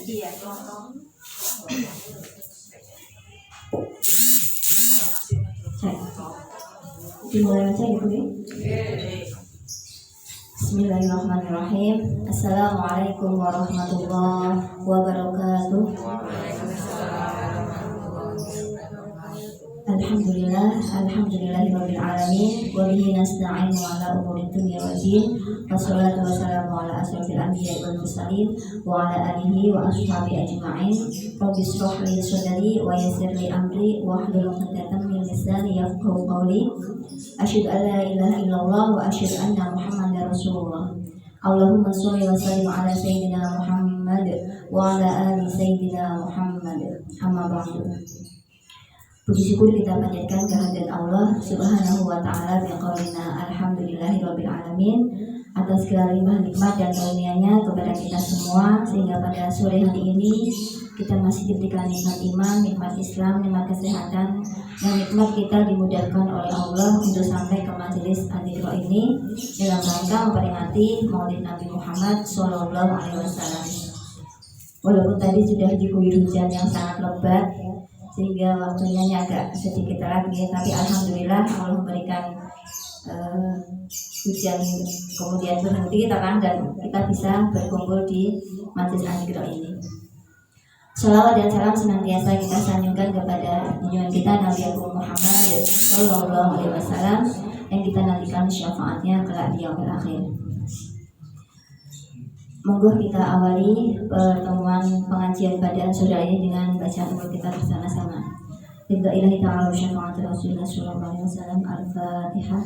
Iya. Dimulai aja ya Bu. Bismillahirrahmanirrahim. Assalamualaikum warahmatullahi wabarakatuh. Alhamdulillahirabbil alamin wa bihi nasta'inu ala umuri dunya waddin. Wassalatu wassalamu ala asyrofil anbiya'i wal mursalin wa ala alihi wa ashabihi ajma'in. Rabbi shrah li sadri wa yassir li amri wahlul 'uqdatam min lisani yafqahu qawli. Asyhadu an la ilaha illallah wa asyhadu anna Muhammadar Rasulullah. Allahumma sholli wa sallim ala sayyidina Muhammad wa ala ali sayyidina Muhammad. Amma ba'du. Puji syukur kita panjatkan kehadirat Allah Subhanahu wa taala biqaulina alhamdulillahirabbil alamin atas segala limpah nikmat dan karunia-Nya kepada kita semua, sehingga pada sore hari ini kita masih diberikan nikmat iman, nikmat Islam, nikmat kesehatan, dan nikmat kita dimudahkan oleh Allah untuk sampai ke majelis Al-Iqra ini dalam rangka memperingati Maulid Nabi Muhammad SAW. Walaupun tadi sudah diguyur hujan yang sangat lebat, sehingga waktunya agak sedikit telat, tapi alhamdulillah Allah memberikan hujan kemudian berhenti terang dan kita bisa berkumpul di majelis Al-Iqra ini. Shalawat dan salam senantiasa kita sanjungkan kepada junjungan kita Nabi Muhammad SAW yang kita nantikan syafaatnya kelak di yaumil akhir. Monggo kita awali pertemuan pengajian pada sore ini dengan bacaan kita bersama-sama. Ridha ilahi ta'ala syafa'ati Rasulullah sallallahu alaihi wasallam. Al-Fatihah.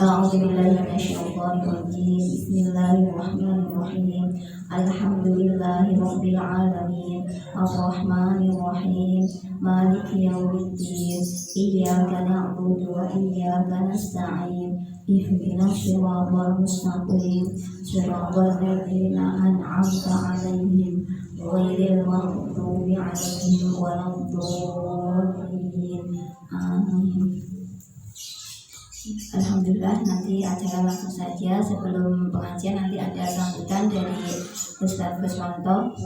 A'udzubillahi minasyaitonir rajim. Bismillahirrahmanirrahim. Alhamdulillahi rabbil alamin. Arrahmanir rahim. Maliki yaumiddin. Iyyaka na'budu wa iyyaka nasta'in. Ihdinas siratal mustaqim. Siratal ladzina an'amta 'alaihim ghairil maghdubi 'alaihim waladdallin. Amin. Alhamdulillah, nanti acara langsung saja. Sebelum pengajian nanti ada sambutan dari Ustaz Guswanto.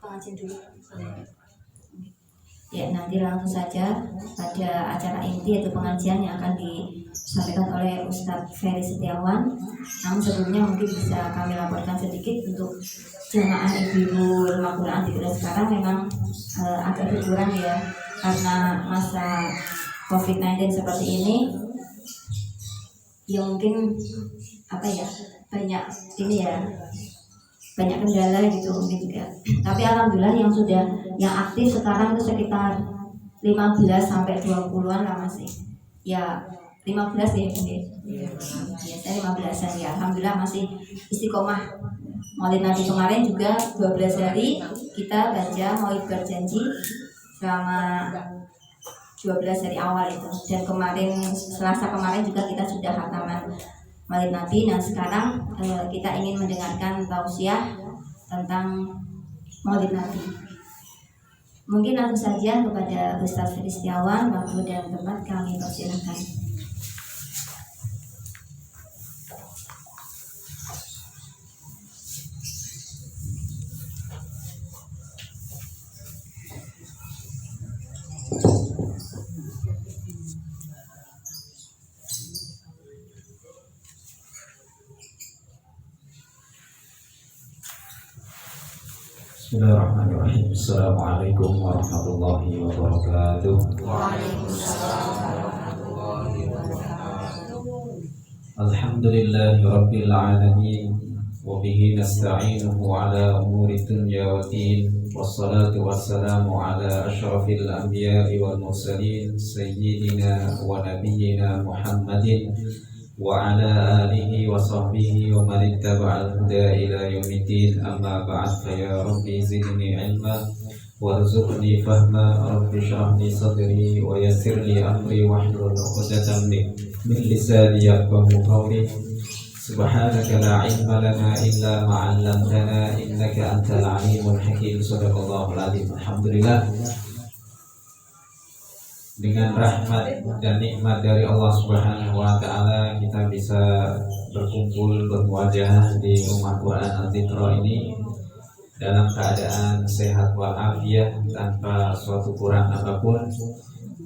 Pengajian dulu. Ya, nanti langsung saja pada acara inti yaitu pengajian yang akan disampaikan oleh Ustadz Ferry Setiawan. Namun sebelumnya mungkin bisa kami laporkan sedikit untuk jemaah ibu-ibu rumah Quran di sekarang memang agak berkurang ya, karena masa COVID-19 seperti ini. Ya mungkin banyak ini ya, banyak kendala gitu mungkin juga. Tapi alhamdulillah yang aktif sekarang itu sekitar 15 sampai 20-an lah masih. Ya 15 ya ini. Biasanya 15-an ya. Alhamdulillah masih istiqomah. Maulid Nabi kemarin juga 12 hari kita baca Maulid Berjanji selama 12 hari awal itu. Dan kemarin Selasa kemarin juga kita sudah khataman Maulid Nabi. Nah sekarang kita ingin mendengarkan tausiah tentang Maulid Nabi. Mungkin langsung saja kepada Ustaz Ferry Setiawan, waktu dan tempat kami persilakan. Bismillahirrahmanirrahim. Assalamualaikum warahmatullahi wabarakatuh. Waalaikumsalam warahmatullahi wabarakatuh. Alhamdulillahi rabbil alamin wa bihi nasta'inuhu ala umuri dunya waddin. Wassalatu wassalamu ala asyrafil anbiya'i wal mursalin sayyidina wa nabiyyina Muhammadin wa ala alihi wa sahbihi wa man ittaba'al huda ila yaumiddin. Amma ba'd, fa ya rabbi zidni ilma warzuqni fahma. Rabbi shrah li sadri wa yassir li amri wahlul 'uqdatam min lisani yafqahu qawli. Subhanaka la ilma lana illa ma 'allamtana innaka antal alimul hakim. Shadaqallahul azim. Alhamdulillah, dengan rahmat dan nikmat dari Allah Subhanahu wa taala kita bisa berkumpul bermuajah di rumah Quran Al-Dzikra ini dalam keadaan sehat walafiat tanpa suatu kurang apapun.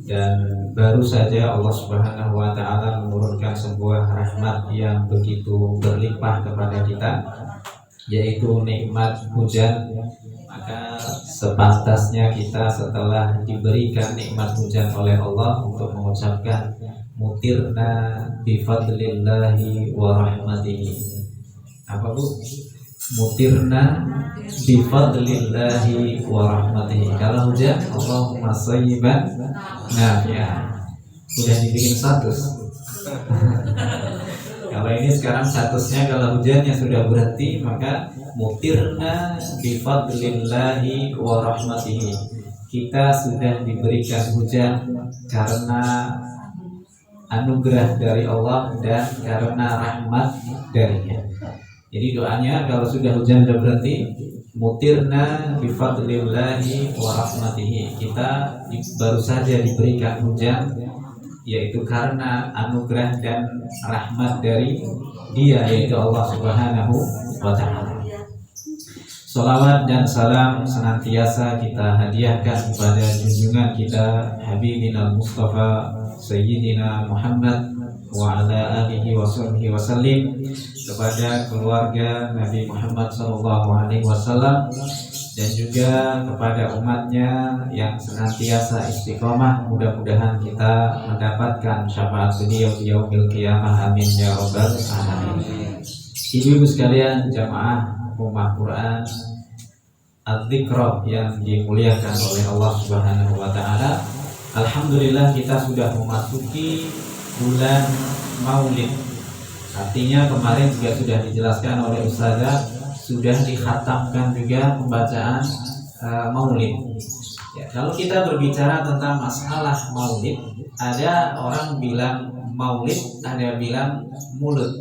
Dan baru saja Allah Subhanahu wa taala menurunkan sebuah rahmat yang begitu berlimpah kepada kita, yaitu nikmat hujan. Maka sepantasnya kita setelah diberikan nikmat hujan oleh Allah untuk mengucapkan mutirna bifadlillahi wa rahmatihi. Apa Bu? Mutirna bifadlillahi wa rahmatihi. Kalau hujan Allahumma sayyiban nafi'an. Sudah dibikin status. Kalau ini sekarang statusnya kalau hujannya sudah berhenti, maka mutirna bifadlillahi wa rahmatihi. Kita sudah diberikan hujan karena anugerah dari Allah dan karena rahmat darinya. Jadi doanya kalau sudah hujan sudah berhenti, mutirna bifadlillahi wa rahmatihi. Kita baru saja diberikan hujan, yaitu karena anugerah dan rahmat dari Dia, yaitu Allah Subhanahu wa ta'ala. Salawat dan salam senantiasa kita hadiahkan kepada junjungan kita Habibina Mustafa Sayyidina Muhammad wa ala alihi wa sahbihi wasallim, kepada keluarga Nabi Muhammad SAW, dan juga kepada umatnya yang senantiasa istiqomah. Mudah-mudahan kita mendapatkan syafaat beliau di yaumil qiyamah, amin ya rabbal alamin. Ibu-ibu sekalian, jamaah rumah Quran Al-Dzikra yang dimuliakan oleh Allah Subhanahu wa taala, alhamdulillah kita sudah memasuki bulan Maulid. Artinya kemarin juga sudah dijelaskan oleh Ustazah, sudah dikhatamkan juga pembacaan Maulid. Ya, kalau kita berbicara tentang masalah Maulid, ada orang bilang Maulid, ada bilang Mulud,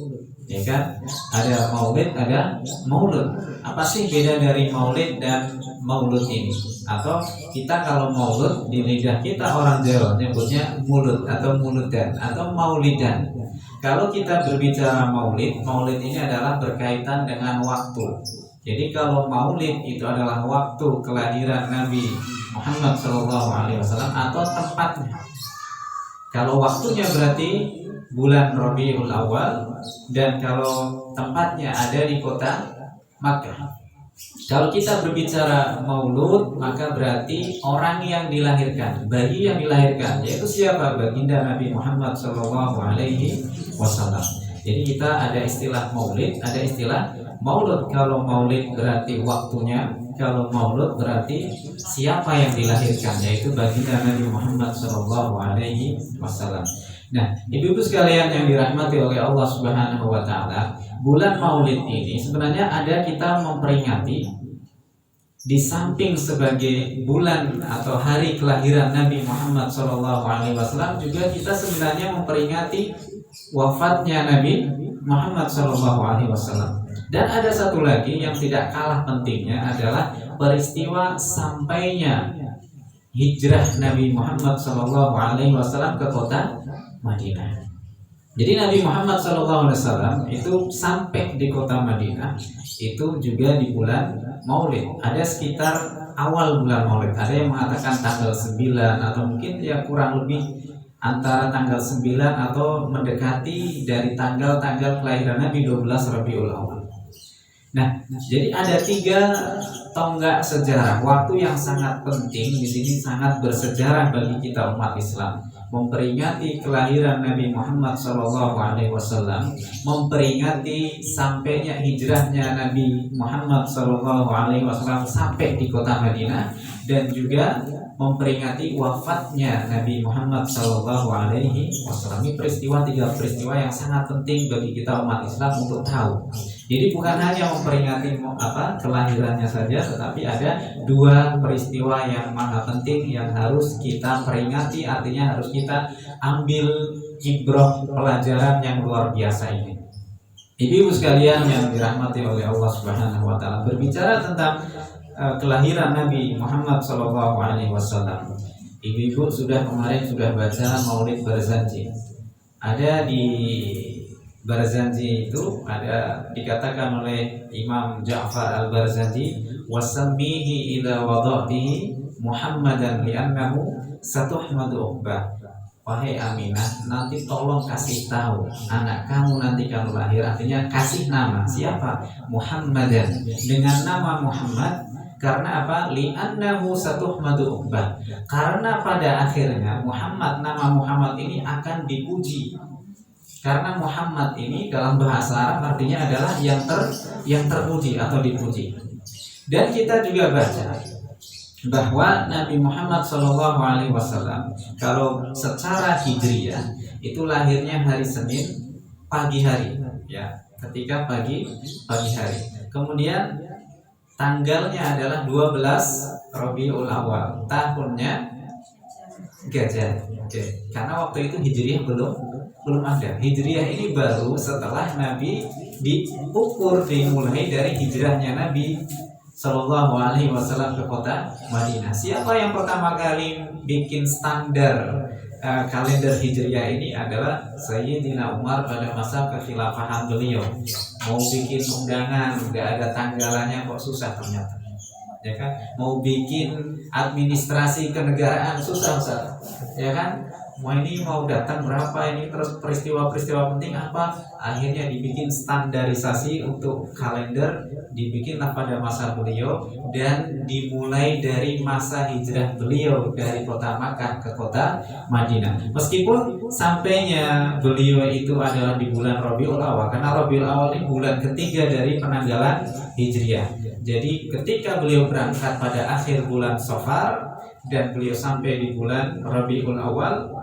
ya kan? Ada Maulid, ada Maulud. Apa sih beda dari Maulid dan Maulud ini? Atau kita kalau Maulud di lidah kita orang Jawa nyebutnya Mulud atau Muludan atau Maulidan. Kalau kita berbicara Maulid, Maulid ini adalah berkaitan dengan waktu. Jadi kalau Maulid itu adalah waktu kelahiran Nabi Muhammad SAW atau tempatnya. Kalau waktunya berarti bulan Rabiul Awal, dan kalau tempatnya ada di kota Makkah. Kalau kita berbicara Maulud, maka berarti orang yang dilahirkan, bayi yang dilahirkan, yaitu siapa? Baginda Nabi Muhammad SAW. Jadi kita ada istilah Maulid, ada istilah Maulud. Kalau Maulid berarti waktunya, kalau Maulud berarti siapa yang dilahirkan, yaitu baginda Nabi Muhammad SAW. Nah, ibu-ibu sekalian yang dirahmati oleh Allah Subhanahu wa taala, bulan Maulid ini sebenarnya ada kita memperingati, di samping sebagai bulan atau hari kelahiran Nabi Muhammad SAW, juga kita sebenarnya memperingati wafatnya Nabi Muhammad SAW. Dan ada satu lagi yang tidak kalah pentingnya adalah peristiwa sampainya hijrah Nabi Muhammad SAW ke kota Madinah. Jadi Nabi Muhammad SAW itu sampai di kota Madinah itu juga di bulan Maulid. Ada sekitar awal bulan Maulid. Ada yang mengatakan tanggal 9 atau mungkin ya kurang lebih antara tanggal 9 atau mendekati dari tanggal-tanggal kelahiran Nabi 12 Rabiul Awal. Nah, jadi ada 3 tonggak sejarah, waktu yang sangat penting di sini, sangat bersejarah bagi kita umat Islam, memperingati kelahiran Nabi Muhammad SAW, memperingati sampainya hijrahnya Nabi Muhammad SAW sampai di kota Madinah, dan juga memperingati wafatnya Nabi Muhammad SAW. Ini peristiwa, 3 peristiwa yang sangat penting bagi kita umat Islam untuk tahu. Jadi bukan hanya memperingati kelahirannya saja, tetapi ada 2 peristiwa yang sangat penting yang harus kita peringati. Artinya harus kita ambil ibrah, pelajaran yang luar biasa ini. Ibu-ibu sekalian yang dirahmati oleh Allah Subhanahu wa taala, berbicara tentang kelahiran Nabi Muhammad SAW, Ibu-ibu kemarin sudah baca Maulid Barzanji. Ada di Barzanji itu ada dikatakan oleh Imam Ja'far Al-Barzanji, wasammihi idza wada'tihi Muhammadan li'annahu satuhmadu uqbah. Wahai Aminah, nanti tolong kasih tahu anak kamu nanti kalau lahir, artinya kasih nama siapa? Muhammadan, dengan nama Muhammad. Karena apa? Li'annahu satuhmadu uqbah. Karena pada akhirnya Muhammad, nama Muhammad ini akan dipuji. Karena Muhammad ini dalam bahasa Arab artinya adalah yang terpuji atau dipuji. Dan kita juga baca bahwa Nabi Muhammad SAW kalau secara hijriyah itu lahirnya hari Senin pagi hari, ya, ketika pagi hari. Kemudian tanggalnya adalah 12 Rabiul Awal, tahunnya Gajah. Oke. Karena waktu itu hijriyah belum ada. Hijriyah ini baru setelah Nabi diukur, dimulai dari hijrahnya Nabi Sallallahu Alaihi Wasallam ke kota Madinah. Siapa yang pertama kali bikin standar kalender hijriyah ini adalah Sayyidina Umar pada masa kekhilafahan beliau. Mau bikin undangan, nggak ada tanggalannya, kok susah ternyata. Ya kan? Mau bikin administrasi kenegaraan susah, ya kan? Mau datang berapa ini, terus peristiwa-peristiwa penting apa, akhirnya dibikin standarisasi untuk kalender, dibikinlah pada masa beliau dan dimulai dari masa hijrah beliau dari kota Makkah ke kota Madinah. Meskipun sampainya beliau itu adalah di bulan Rabiul Awal, karena Rabiul Awal ini bulan ketiga dari penanggalan hijriah. Jadi ketika beliau berangkat pada akhir bulan Safar dan beliau sampai di bulan Rabiul Awal,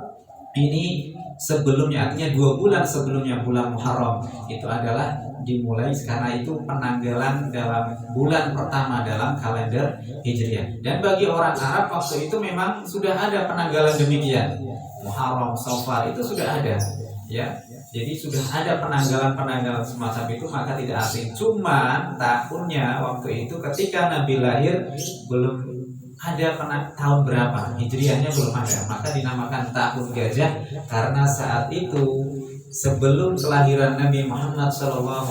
ini sebelumnya, artinya 2 bulan sebelumnya bulan Muharram itu adalah dimulai, karena itu penanggalan dalam bulan pertama dalam kalender hijriah. Dan bagi orang Arab waktu itu memang sudah ada penanggalan demikian, Muharram, Safar itu sudah ada, ya. Jadi sudah ada penanggalan semacam itu, maka tidak asing. Cuman tahunnya waktu itu ketika Nabi lahir belum ada tahun berapa, hijriahnya belum ada, maka dinamakan tahun gajah karena saat itu sebelum kelahiran Nabi Muhammad SAW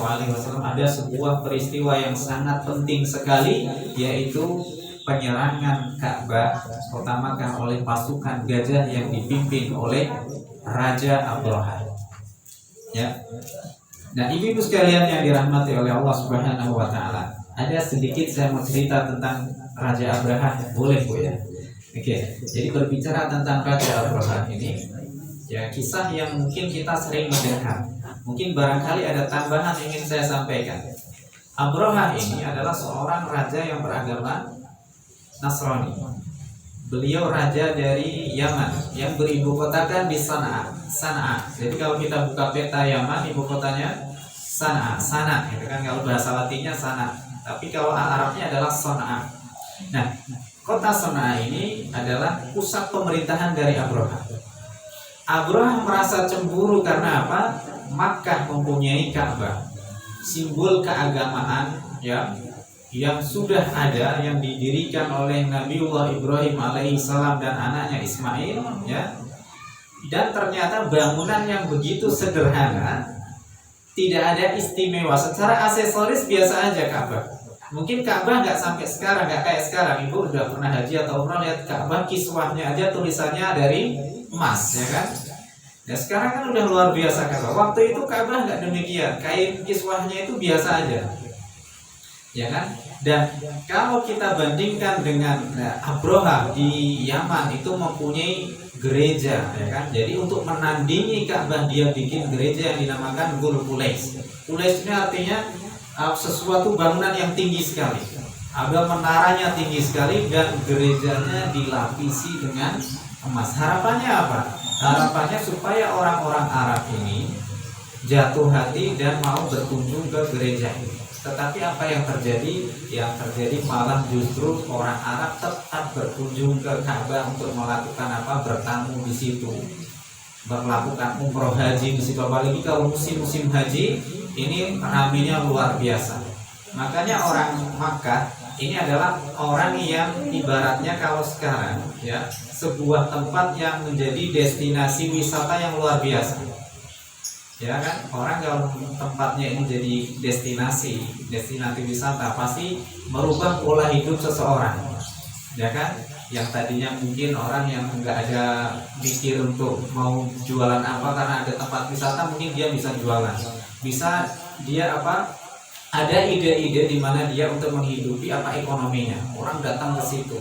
ada sebuah peristiwa yang sangat penting sekali, yaitu penyerangan Ka'bah kota Makkah oleh pasukan gajah yang dipimpin oleh Raja Abraha. Ya. Nah, ibu-ibu sekalian yang dirahmati oleh Allah Subhanahu wa taala, ada sedikit saya mau cerita tentang Raja Abraha, boleh Bu ya? Oke, jadi berbicara tentang Raja Abraha ini, ya, kisah yang mungkin kita sering mendengar. Mungkin barangkali ada tambahan yang ingin saya sampaikan. Abraha ini adalah seorang raja yang beragama Nasrani. Beliau raja dari Yaman yang beribu kotakan di Sana'a. Jadi kalau kita buka peta Yaman, ibu kotanya Sana, itu kan kalau bahasa Latinnya Sana. Tapi kalau Arabnya adalah Sana'a. Nah, kota Sana'a ini adalah pusat pemerintahan dari Abraha. Abraha merasa cemburu karena apa? Makkah mempunyai Ka'bah, simbol keagamaan, ya, yang sudah ada, yang didirikan oleh Nabiullah Ibrahim alaihissalam dan anaknya Ismail, ya. Dan ternyata bangunan yang begitu sederhana, tidak ada istimewa. Secara aksesoris biasa aja Ka'bah. Mungkin Ka'bah nggak sampai sekarang, nggak kayak sekarang. Ibu udah pernah haji atau umrah, lihat Ka'bah kiswahnya aja tulisannya dari emas, ya kan? Ya sekarang kan udah luar biasa Ka'bah. Waktu itu Ka'bah nggak demikian, kain kiswahnya itu biasa aja, ya kan? Dan kalau kita bandingkan dengan Abraha di Yaman, itu mempunyai gereja, ya kan? Jadi untuk menandingi Ka'bah dia bikin gereja yang dinamakan Gur Qulais. Qulais ini artinya sesuatu bangunan yang tinggi sekali. Ada menaranya tinggi sekali dan gerejanya dilapisi dengan emas. Harapannya apa? Harapannya supaya orang-orang Arab ini jatuh hati dan mau berkunjung ke gereja ini. Tetapi apa yang terjadi? Yang terjadi malah justru orang Arab tetap berkunjung ke Ka'bah untuk melakukan apa? Bertamu di situ, melakukan umroh haji di situ. Apalagi kalau musim haji ini ramainya luar biasa. Makanya orang Makkah ini adalah orang yang ibaratnya kalau sekarang ya, sebuah tempat yang menjadi destinasi wisata yang luar biasa. Ya kan, orang kalau tempatnya ini jadi destinasi wisata pasti merubah pola hidup seseorang. Ya kan, yang tadinya mungkin orang yang nggak ada pikir untuk mau jualan apa karena ada tempat wisata, mungkin dia bisa jualan, bisa dia ada ide-ide di mana dia untuk menghidupi ekonominya, orang datang ke situ.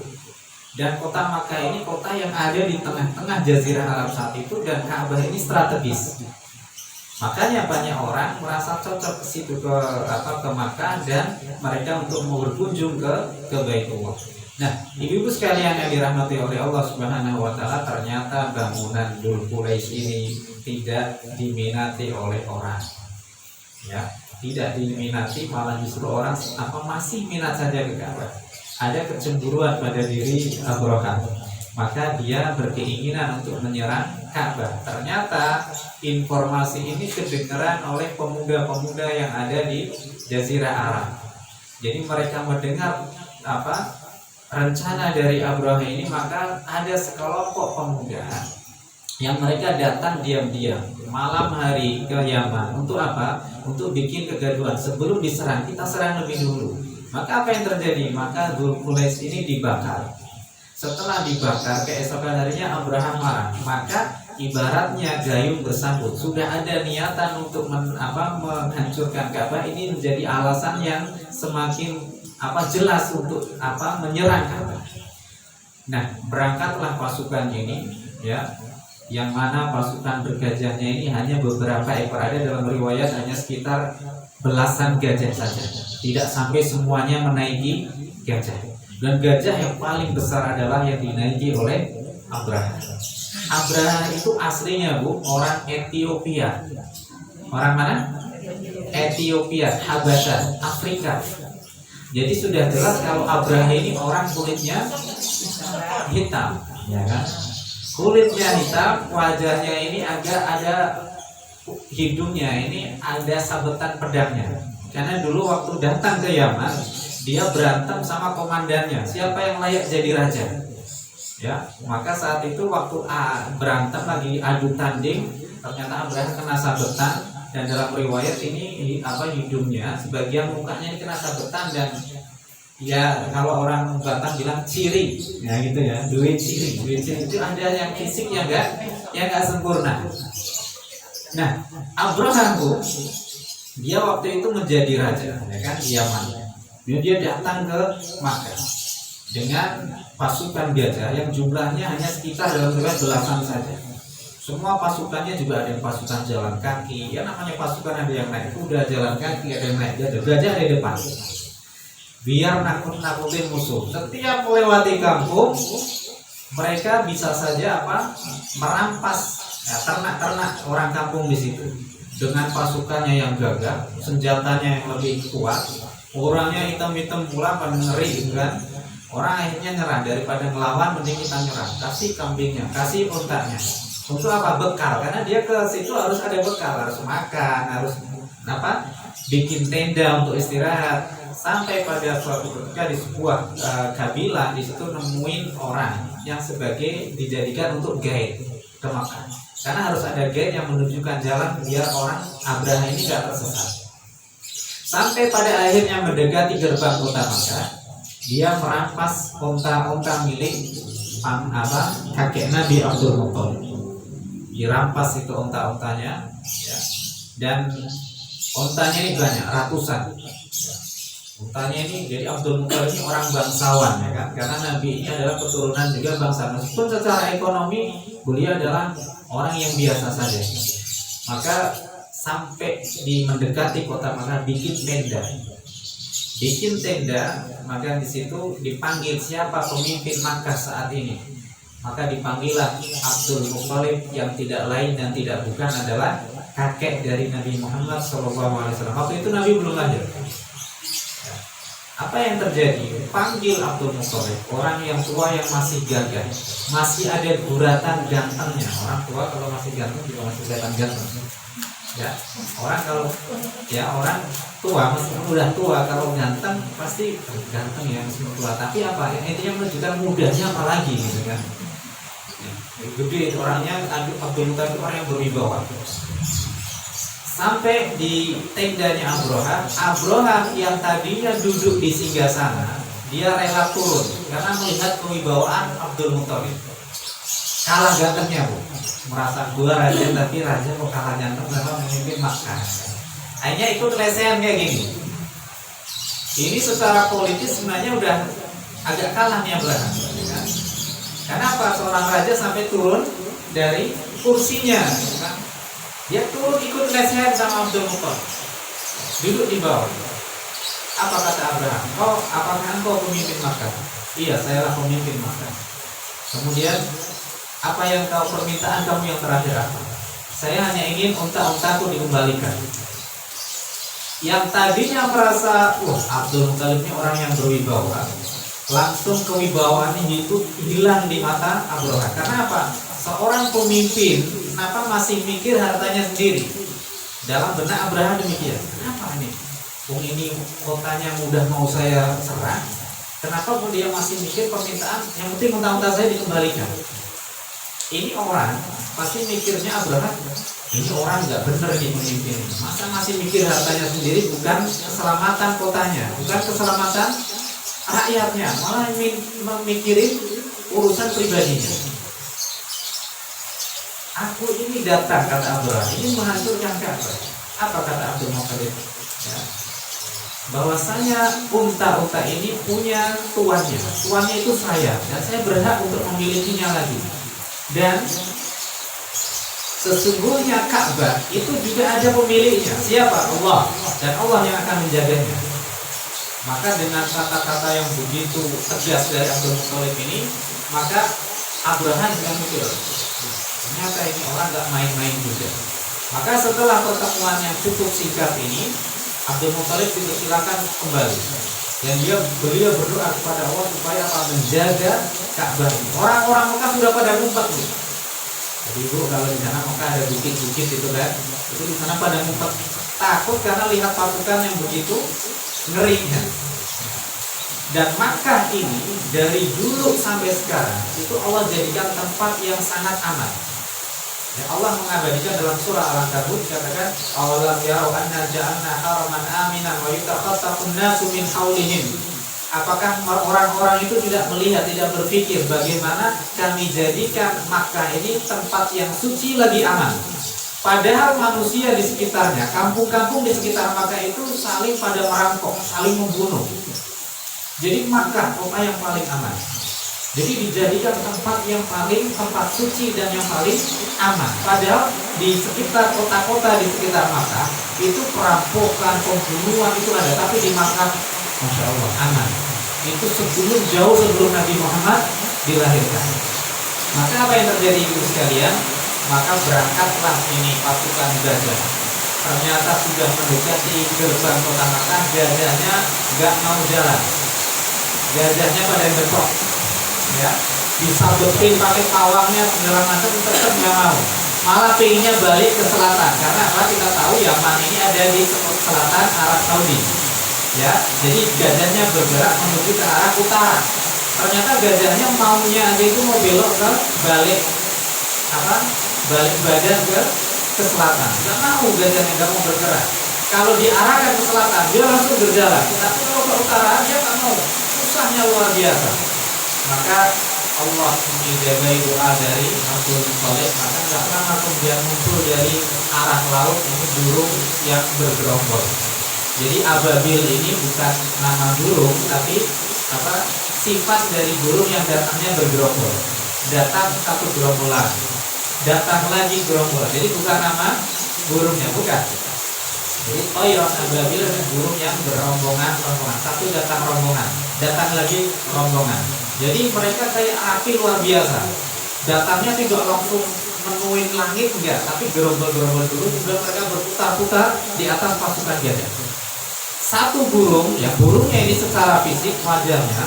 Dan kota Makkah ini kota yang ada di tengah-tengah Jazirah Arab saat itu, dan Ka'bah ini strategis. Makanya banyak orang merasa cocok ke situ, ke Makkah, dan mereka untuk mau berkunjung ke Baitullah. Nah, ibu-ibu sekalian yang dirahmati oleh Allah Subhanahu wa taala, ternyata bangunan Dzul Qulais ini tidak diminati oleh orang. Ya, tidak diminati, malah justru orang masih minat saja ke Ka'bah. Ada kecemburuan pada diri Abraham, maka dia berkeinginan untuk menyerang Ka'bah. Ternyata informasi ini kedengaran oleh pemuda-pemuda yang ada di Jazirah Arab. Jadi mereka mendengar rencana dari Abraham ini, maka ada sekelompok pemuda yang mereka datang diam-diam malam hari ke Yaman untuk untuk bikin kegaduhan. Sebelum diserang, kita serang lebih dulu. Maka apa yang terjadi? Maka Dzul Qulais ini dibakar. Setelah dibakar, keesokan harinya Abraham marah. Maka ibaratnya gayung bersambut. Sudah ada niatan untuk menghancurkan Ka'bah, ini menjadi alasan yang semakin jelas untuk menyerang Ka'bah. Nah, berangkatlah pasukan ini, ya, yang mana pasukan bergajahnya ini hanya beberapa ekor, ada dalam riwayat hanya sekitar belasan gajah saja, tidak sampai semuanya menaiki gajah. Dan gajah yang paling besar adalah yang dinaiki oleh Abraham. Abraham itu aslinya orang Ethiopia. Orang mana? Ethiopia, Habasha, Afrika. Jadi sudah jelas kalau Abraham ini orang kulitnya hitam, ya kan? Kulitnya hitam, wajahnya ini agak ada hidungnya ini ada sabetan pedangnya. Karena dulu waktu datang ke Yaman, dia berantem sama komandannya, siapa yang layak jadi raja. Ya, maka saat itu waktu berantem lagi adu tanding, ternyata Abraham kena sabetan. Dan dalam riwayat ini hidungnya, sebagian mukanya ini kena sabetan, dan ya kalau orang Batak bilang ciri, ya gitu ya, duit ciri itu ada yang fisiknya nggak sempurna. Nah, Abraham dia waktu itu menjadi raja, ya kan, di Yaman. Dia datang ke Makkah dengan pasukan gajah yang jumlahnya hanya sekitar dalam belasan saja. Semua pasukannya juga ada yang pasukan jalan kaki, ya namanya pasukan, ada yang naik kuda, jalan kaki, ada yang naik gajah di depan. Biar nakut-nakutin musuh. Setiap melewati kampung, mereka bisa saja merampas ternak-ternak orang kampung di situ. Dengan pasukannya yang gagah, senjatanya yang lebih kuat, orangnya hitam-hitam pula, ngeri kan. Orang akhirnya nyerah, daripada ngelawan mending kita nyerah. Kasih kambingnya, kasih untanya. Untuk bekal, karena dia ke situ harus ada bekal, harus makan, harus bikin tenda untuk istirahat. Sampai pada suatu ketika di sebuah kabilah di situ nemuin orang yang dijadikan untuk guide ke Makkah. Karena harus ada guide yang menunjukkan jalan biar orang Abraham ini gak tersesat. Sampai pada akhirnya mendekati gerbang kota Makkah, dia merampas onta-onta milik kakek Nabi Abdul Muthalib. Dirampas itu onta-ontanya, ya. Dan ontanya ini banyak, ratusan. Ontanya ini, jadi Abdul Muthalib ini orang bangsawan, ya kan? Karena Nabi ini adalah keturunan juga bangsa. Meskipun secara ekonomi beliau adalah orang yang biasa saja. Maka sampai mendekati kota Makkah bikin tenda, maka di situ dipanggil siapa pemimpin Makkah saat ini. Maka dipanggillah Abdul Muthalib, yang tidak lain dan tidak bukan adalah kakek dari Nabi Muhammad SAW. Waktu itu Nabi belum lahir. Apa yang terjadi? Panggil Abdul Muthalib, orang yang tua yang masih gagah, masih ada guratan gantengnya. Orang tua kalau masih ganteng juga masih kelihatan ganteng. Ya, orang tua meskipun udah tua kalau ganteng pasti ganteng ya meskipun tua. Tapi apa? Intinya menunjukkan mudanya apalagi gitu kan. Ya, gede orangnya, Abdul Muthalib orang yang berwibawa. Sampai di tendanya Abroha yang tadinya duduk di singgasana, dia rela turun karena melihat kewibawaan Abdul Muthalib. Kalah gantengnya bu, merasa gua raja tapi raja kok kalah ganteng sama memimpin Makkah. Akhirnya ikut lesehan kayak gini. Ini secara politis sebenarnya udah agak kalah nih Abraham. Kan? Karena apa? Seorang raja sampai turun dari kursinya. Kan? Dia turun ikut lesehan sama Abdul Muthalib, duduk di bawah. Apa kata Abraham? Apakah engkau pemimpin Makkah? Iya, sayalah pemimpin Makkah. Kemudian apa yang permintaan kamu yang terakhir apa? Saya hanya ingin unta-untaku dikembalikan. Yang tadinya merasa, Abdul Muthalib ini orang yang berwibawa, langsung kewibawaannya itu hilang di mata Abroha. Karena apa? Seorang pemimpin, kenapa masih mikir hartanya sendiri? Dalam benak Abraham demikian. Kenapa ini? Ini kotanya mudah mau saya serang. Kenapa dia masih mikir permintaan? Yang penting unta-unta saya dikembalikan. Ini orang pasti mikirnya Abraham, ini orang nggak bener nih pemimpin. Masa masih mikir hartanya sendiri, bukan keselamatan kotanya, bukan keselamatan rakyatnya, malah memikirin urusan pribadinya. Aku ini datang, kata Abraham, ini menghancurkan Ka'bah. Apa kata Abdul Muthalib? Ya. Bahwasanya unta-unta ini punya tuannya. Tuannya itu saya, dan saya berhak untuk memilikinya lagi. Dan sesungguhnya Ka'bah itu juga ada pemiliknya. Siapa? Allah. Dan Allah yang akan menjaganya. Maka dengan kata-kata yang begitu tegas dari Abdul Muthalib ini, maka Abraham juga mikir, ternyata ini orang gak main-main juga. Maka setelah pertemuan yang cukup singkat ini, Abdul Muthalib dipersilakan kembali. Dan beliau berdoa kepada Allah supaya menjaga Ka'bah ini. Orang-orang Mekah sudah pada ngumpet nih. Jadi ibu kalau di sana Mekah ada bukit-bukit itu kan, itu di sana pada ngumpet. Takut karena lihat pasukan yang begitu ngerinya. Dan Makkah ini dari dulu sampai sekarang itu Allah jadikan tempat yang sangat aman. Ya, Allah mengabadikan dalam surah Al-Ankabut dikatakan awalam yarau anna ja'alna haraman aminan wa yutakhataffun nasu min haulihim. Apakah orang-orang itu tidak melihat, tidak berpikir bagaimana kami jadikan Makkah ini tempat yang suci lagi aman. Padahal manusia di sekitarnya, kampung-kampung di sekitar Makkah itu saling pada merampok, saling membunuh. Jadi Makkah kota yang paling aman. Jadi dijadikan tempat suci dan yang paling aman. Padahal di sekitar kota-kota di sekitar Makkah itu perampokan, pembunuhan itu ada, tapi di Makkah, masya Allah, aman. Itu jauh sebelum Nabi Muhammad dilahirkan. Maka apa yang terjadi ibu sekalian? Maka berangkatlah ini pasukan gajah. Ternyata sudah mendekati gerbang kota Makkah, gajahnya nggak mau jalan. Gajahnya pada bentrok. Ya, disabetin pakai pawangnya segala macam tetap nggak mau, malah pengennya balik ke selatan karena apa? Kita tahu Yaman ini ada di selatan Arab Saudi. Ya, jadi gajahnya bergerak menuju ke arah utara. Ternyata gajahnya maunya aja itu mau belok ke balik badan ke selatan. Nggak mau gajahnya, nggak mau bergerak. Kalau diarahkan ke selatan dia langsung berjalan. Tapi kalau ke utara dia nggak mau. Susahnya luar biasa. Maka Allah menjagai doa dari Abdul Muthalib. Maka nggak lama kemudian muncul dari arah laut ini burung yang bergerombol. Jadi ababil ini bukan nama burung, tapi sifat dari burung yang datangnya bergerombol. Datang satu gerombolan, datang lagi gerombolan. Jadi bukan nama burungnya, bukan. Jadi toyron ababil adalah burung yang berombongan. Satu datang rombongan, datang lagi rombongan. Jadi mereka kayak api luar biasa. Datangnya tidak langsung menuin langit enggak, tapi gerombol-gerombol dulu juga mereka berputar-putar di atas pasukan gajah. Satu burung, ya burungnya ini secara fisik wajahnya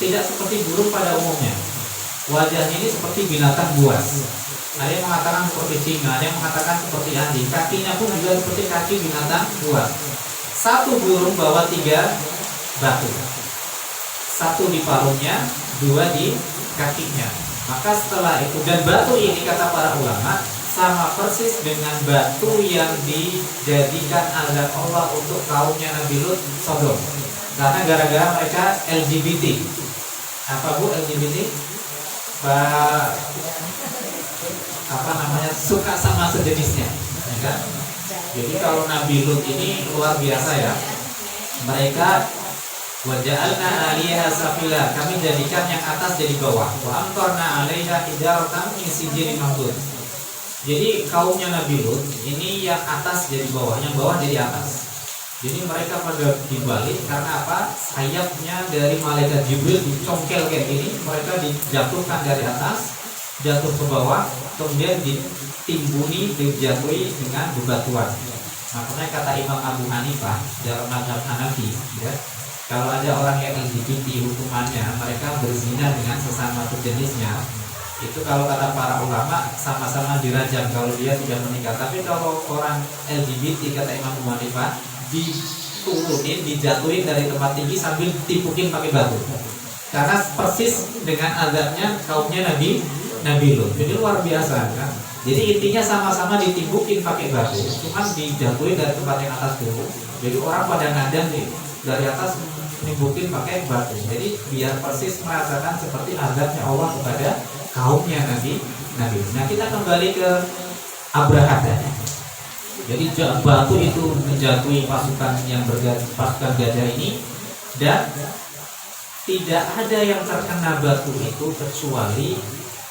tidak seperti burung pada umumnya. Wajahnya ini seperti binatang buas. Ada yang mengatakan seperti singa, ada yang mengatakan seperti anjing. Kakinya pun juga seperti kaki binatang buas. Satu burung bawa 3 batu. Satu di paruhnya, 2 di kakinya. Maka setelah itu, dan batu ini kata para ulama sama persis dengan batu yang dijadikan azab Allah untuk kaumnya Nabi Lut Sodom. Karena gara-gara mereka LGBT. Apa bu LGBT? Suka sama sejenisnya, ya kan? Jadi kalau Nabi Lut ini luar biasa ya. Mereka waja'alna 'aliyaha safila, kami jadikan yang atas jadi bawah. Wa amtarna 'alaiha hijaratan min sijilin mandud. Jadi kaumnya Nabi Lut ini yang atas jadi bawah, yang bawah jadi atas. Jadi mereka pada dibalik karena apa? Sayapnya dari malaikat Jibril dicongkel kayak gini, mereka dijatuhkan dari atas, jatuh ke bawah, kemudian ditimbuni, dijatuhi dengan bebatuan. Makanya kata Imam Abu Hanifah dalam mazhab Hanafi, ya, kalau ada orang yang LGBT hukumannya mereka berzina dengan sesama sejenisnya, itu kalau kata para ulama sama-sama dirajam kalau dia tidak menikah. Tapi kalau orang LGBT kata Imam Abu Hanifah diturunin, dijatuhin dari tempat tinggi sambil tipukin pakai batu, karena persis dengan azabnya kaumnya Nabi Lut. Jadi luar biasa kan. Jadi intinya sama-sama ditimbukin pakai batu, cuman dijatuhin dari tempat yang atas dulu. Jadi orang pada ngadang nih dari atas nimbukin pakai batu. Jadi biar persis merasakan seperti azabnya Allah kepada kaumnya Nabi. Nah kita kembali ke Abraha. Jadi batu itu menjatuhi pasukan pasukan gajah ini, dan tidak ada yang terkena batu itu kecuali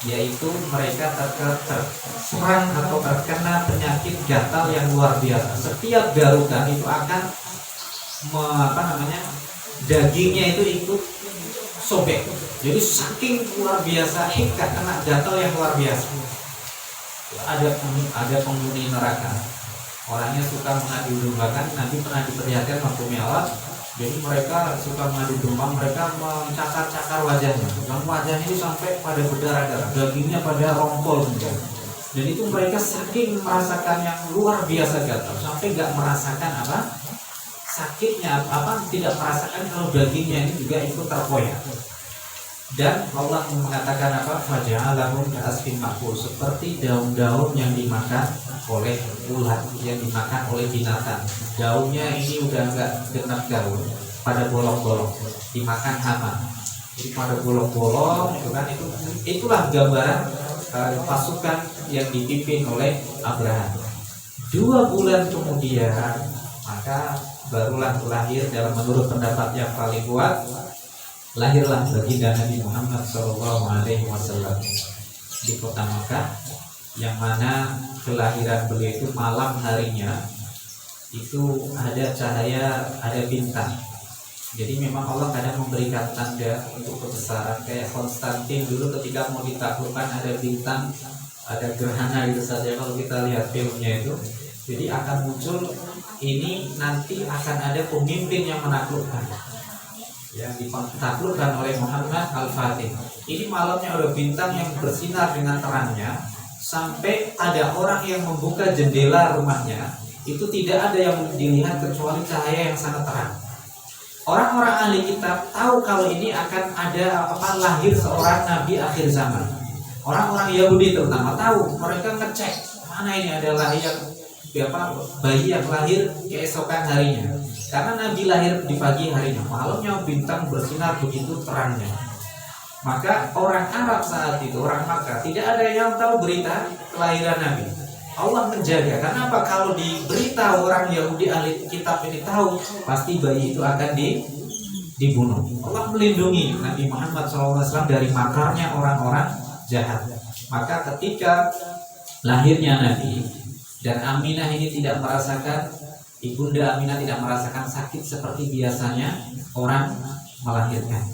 yaitu mereka terserang atau terkena penyakit gatal yang luar biasa. Setiap garutan itu akan dagingnya itu ikut sobek. Jadi saking luar biasa hingga kena gatal yang luar biasa. Ada penghuni neraka, orangnya suka mengadu dombakan. Nanti pernah diperlihatkan waktu Mi'raj. Jadi mereka suka mengadu domba, mereka mencakar-cakar wajahnya, dan wajahnya itu sampai pada berdarah-darah, dagingnya pada rompol. Dan itu mereka saking merasakan yang luar biasa gatal, sampai nggak merasakan sakitnya, tidak merasakan kalau dagingnya ini juga ikut terkoyak. Dan Allah mengatakan faja'alahum ka'asfin ma'kul, seperti daun-daun yang dimakan oleh ulat, yang dimakan oleh binatang. Daunnya ini udah enggak genap daun, pada bolong-bolong, dimakan hama. Jadi pada bolong-bolong itu kan, itulah gambaran pasukan yang dipimpin oleh Abraham. 2 bulan kemudian maka barulah lahir, dalam menurut pendapat yang paling kuat, lahirlah baginda Nabi Muhammad SAW di kota Makkah, yang mana kelahiran beliau itu malam harinya itu ada cahaya, ada bintang. Jadi memang Allah kadang memberikan tanda untuk kebesaran, kayak Konstantin dulu ketika mau ditaklukkan ada bintang, ada gerhana gitu saja kalau kita lihat filmnya itu. Jadi akan muncul ini, nanti akan ada pemimpin yang menaklukkan, yang ditaklukkan oleh Muhammad Al-Fatih. Ini malamnya ada bintang yang bersinar dengan terangnya, sampai ada orang yang membuka jendela rumahnya, itu tidak ada yang dilihat kecuali cahaya yang sangat terang. Orang-orang ahli kitab tahu kalau ini akan ada lahir seorang nabi akhir zaman. Orang-orang Yahudi terutama tahu, mereka ngecek mana ini ada lahir bayi yang lahir keesokan harinya. Karena Nabi lahir di pagi harinya, malamnya bintang bersinar begitu terangnya. Maka orang Arab saat itu, orang Makkah, tidak ada yang tahu berita kelahiran Nabi. Allah menjaga. Kenapa? Kalau diberitahu orang Yahudi ahli kitab ini tahu, pasti bayi itu akan dibunuh. Allah melindungi Nabi Muhammad SAW dari makarnya orang-orang jahat. Maka ketika lahirnya Nabi, dan Aminah ini tidak merasakan, Ibunda Aminah tidak merasakan sakit seperti biasanya orang melahirkan.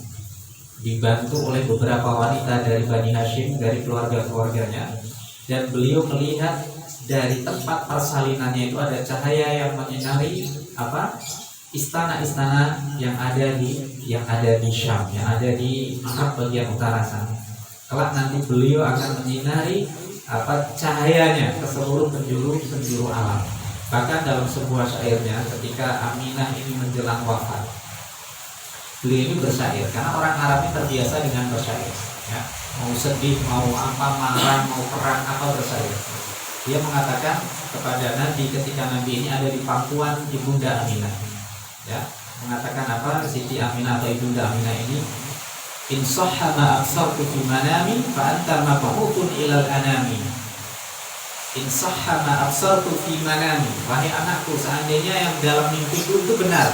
Dibantu oleh beberapa wanita dari Bani Hashim, dari keluarga-keluarganya, dan beliau melihat dari tempat persalinannya itu ada cahaya yang menyinari istana-istana yang ada di Syam, yang ada di Arab bagian utara sana. Kelak nanti beliau akan menyinari cahayanya ke seluruh penjuru alam. Bahkan dalam sebuah syairnya ketika Aminah ini menjelang wafat, beliau ini bersyair karena orang Arab ini terbiasa dengan bersyair, ya. Mau sedih, mau apa, marah, mau perang apa bersyair. Dia mengatakan kepada Nabi ketika Nabi ini ada di pangkuan Ibunda Aminah, ya, mengatakan apa, Siti Aminah atau Ibunda Aminah ini, in sahha ma absartu fi manami fa anta mab'utun ilal anami. In sahha ma absartu fi manami, wahai anakku, seandainya yang dalam mimpiku itu benar,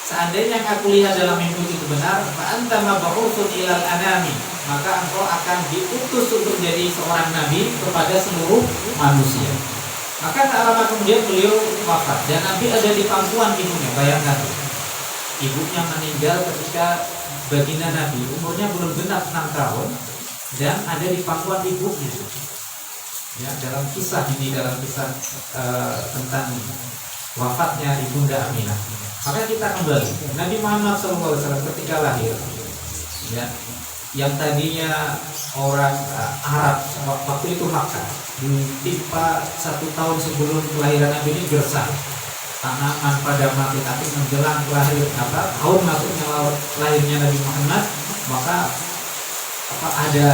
seandainya yang aku lihat dalam mimpi itu benar, fa anta mab'utsun ilal anami, maka engkau akan diutus untuk jadi seorang nabi kepada seluruh manusia. Maka tak lama kemudian beliau wafat dan Nabi ada di pangkuan ibunya. Bayangkan, ibunya meninggal ketika baginda Nabi umurnya belum genap 6 tahun dan ada di pangkuan ibunya. Ya, dalam kisah tentang wafatnya Ibunda Aminah. Maka kita kembali Nabi Muhammad SAW ketika lahir, ya, yang tadinya orang Arab waktu itu Makkah, ditimpa 1 tahun sebelum kelahiran Nabi ini gersang, tanaman pada mati, tapi menjelang tahun masuknya lahirnya Nabi Muhammad, maka ada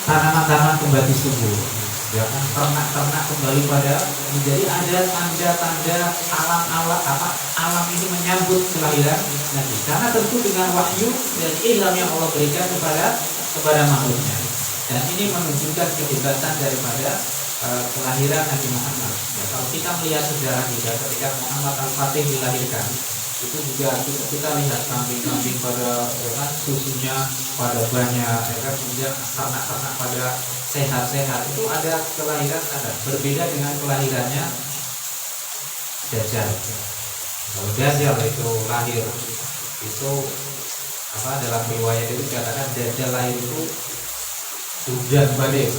tanaman-tanaman kembali subur, ya kan, ternak-ternak kembali pada menjadi, ada tanda-tanda alam ini menyambut kelahiran Nabi, karena tentu dengan wahyu dan ilham yang Allah berikan kepada makhluknya. Dan ini menunjukkan kehebatan daripada kelahiran Nabi Muhammad. Ya, kalau kita melihat sejarah juga ketika Muhammad Al-Fatih dilahirkan, itu juga kita lihat kambing-kambing pada susunya pada banyak, ya kan, kemudian ternak-ternak pada sehat-sehat. Itu ada kelahiran berbeda dengan kelahirannya Dajjal. Kalau Dajjal itu lahir itu dalam riwayat itu dikatakan Dajjal lahir itu hujan badai,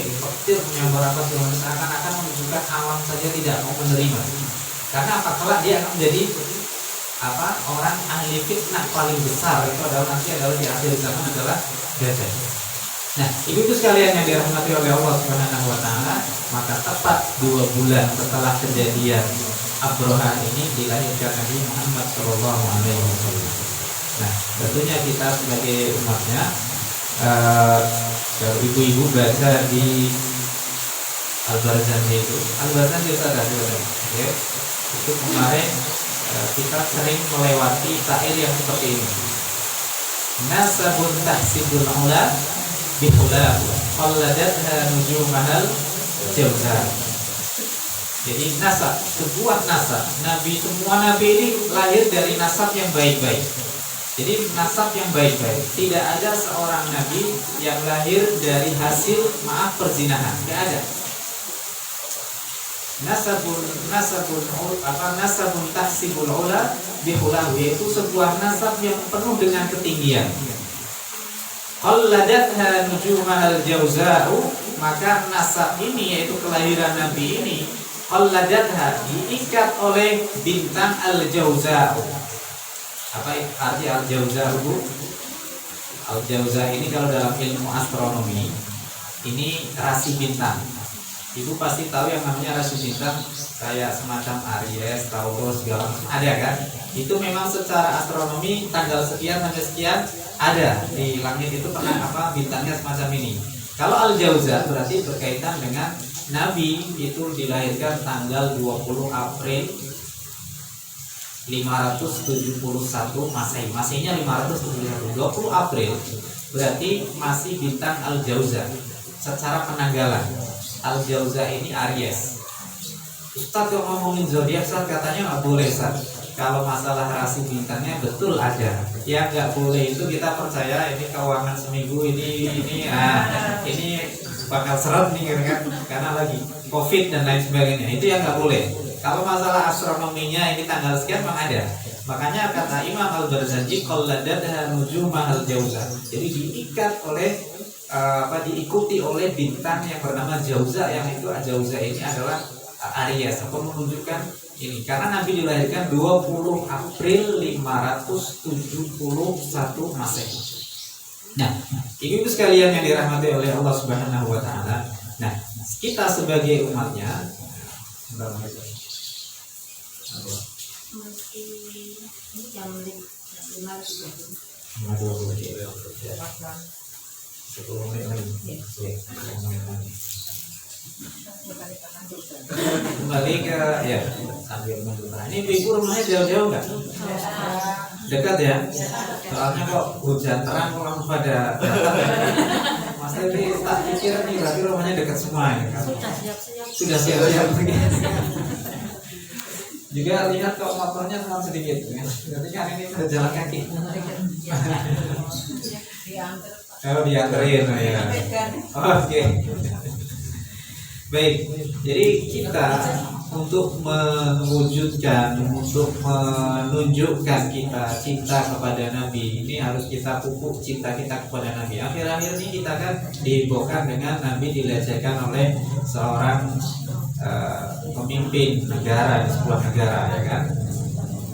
petir menyambar seakan-akan menunjukkan alam saja tidak mau menerima. Karena kelak dia akan menjadi orang ahli fitnah paling besar, itu adalah di akhir zaman adalah Dajjal. Nah, ibu sekalian yang dirahmati oleh Allah Subhanahu wa taala, maka tepat 2 bulan setelah kejadian Abroha ini dilahirkan Nabi Muhammad sallallahu alaihi wasallam. Nah, tentunya kita sebagai umatnya, kalau ibu-ibu baca di Al-Barzanji itu ada, ya. Itu kemarin kita sering melewati syair yang seperti ini. Nasabun tahsibul ula bihulahu qalladatha nujumahal jawza. Jadi nasab, sebuah nasab, semua nabi ini lahir dari nasab yang baik-baik. Jadi nasab yang baik-baik. Tidak ada seorang nabi yang lahir dari hasil perzinahan, tidak ada. Nasabun tahsibul ula bihulahu, yaitu sebuah nasab yang penuh dengan ketinggian. Qalladatha nujumahal jawza'u, maka nasab ini, yaitu kelahiran nabi ini, qalladatha, diikat oleh bintang al-jawza'u. Apa arti al-jawza'u? Al-jawza' ini kalau dalam ilmu astronomi ini rasi bintang. Ibu pasti tahu yang namanya rasi bintang, kayak semacam Aries, Taurus, segala macam, ada kan? Itu memang secara astronomi tanggal sekian sampai sekian ada di langit itu, pernah bintangnya semacam ini. Kalau al-jawza berarti berkaitan dengan Nabi itu dilahirkan tanggal 20 April 571 Masehi. Masehnya 571. 20 April berarti masih bintang al-jawza. Secara penanggalan, al-jawza ini Aries. Ustadz yang ngomongin zodiak, katanya nggak boleh, Ustadz. Kalau masalah rasi bintangnya betul ada. Yang nggak boleh itu kita percaya ini keuangan seminggu ini bakal seret nih kan, karena lagi COVID dan lain sebagainya. Itu yang nggak boleh. Kalau masalah astronominya ini tanggal sekian memang ada. Makanya kata Imam Al-Barzanji, qalladatha nujumahal jawza. Jadi diikat oleh diikuti oleh bintang yang bernama Jauza, yang itu Jauza ini adalah Aries, apa menunjukkan ini karena Nabi dilahirkan 20 April 571 Masehi. Nah, ibu-ibu sekalian yang dirahmati oleh Allah Subhanahu wa taala. Nah, kita sebagai umatnya ini jam 5.30. 10 menit lagi. Kembali ke ya sambil menunggu. Ini ibu rumahnya jauh-jauh nggak? Dekat ya? Soalnya kok hujan terang kok langsung pada datang ya? Mas Devi tak pikir nih berarti rumahnya dekat semua ya kan? Sudah siap-siap. Juga lihat kok motornya cuma sedikit ya. Berarti kan ini udah jalan kaki. Kalau dianterin ya. Oke. Baik, jadi kita untuk mewujudkan, untuk menunjukkan kita cinta kepada Nabi, ini harus kita pupuk cinta kita kepada Nabi. Akhir-akhir ini kita kan dihebohkan dengan Nabi dilecehkan oleh seorang pemimpin negara di sebuah negara, ya kan?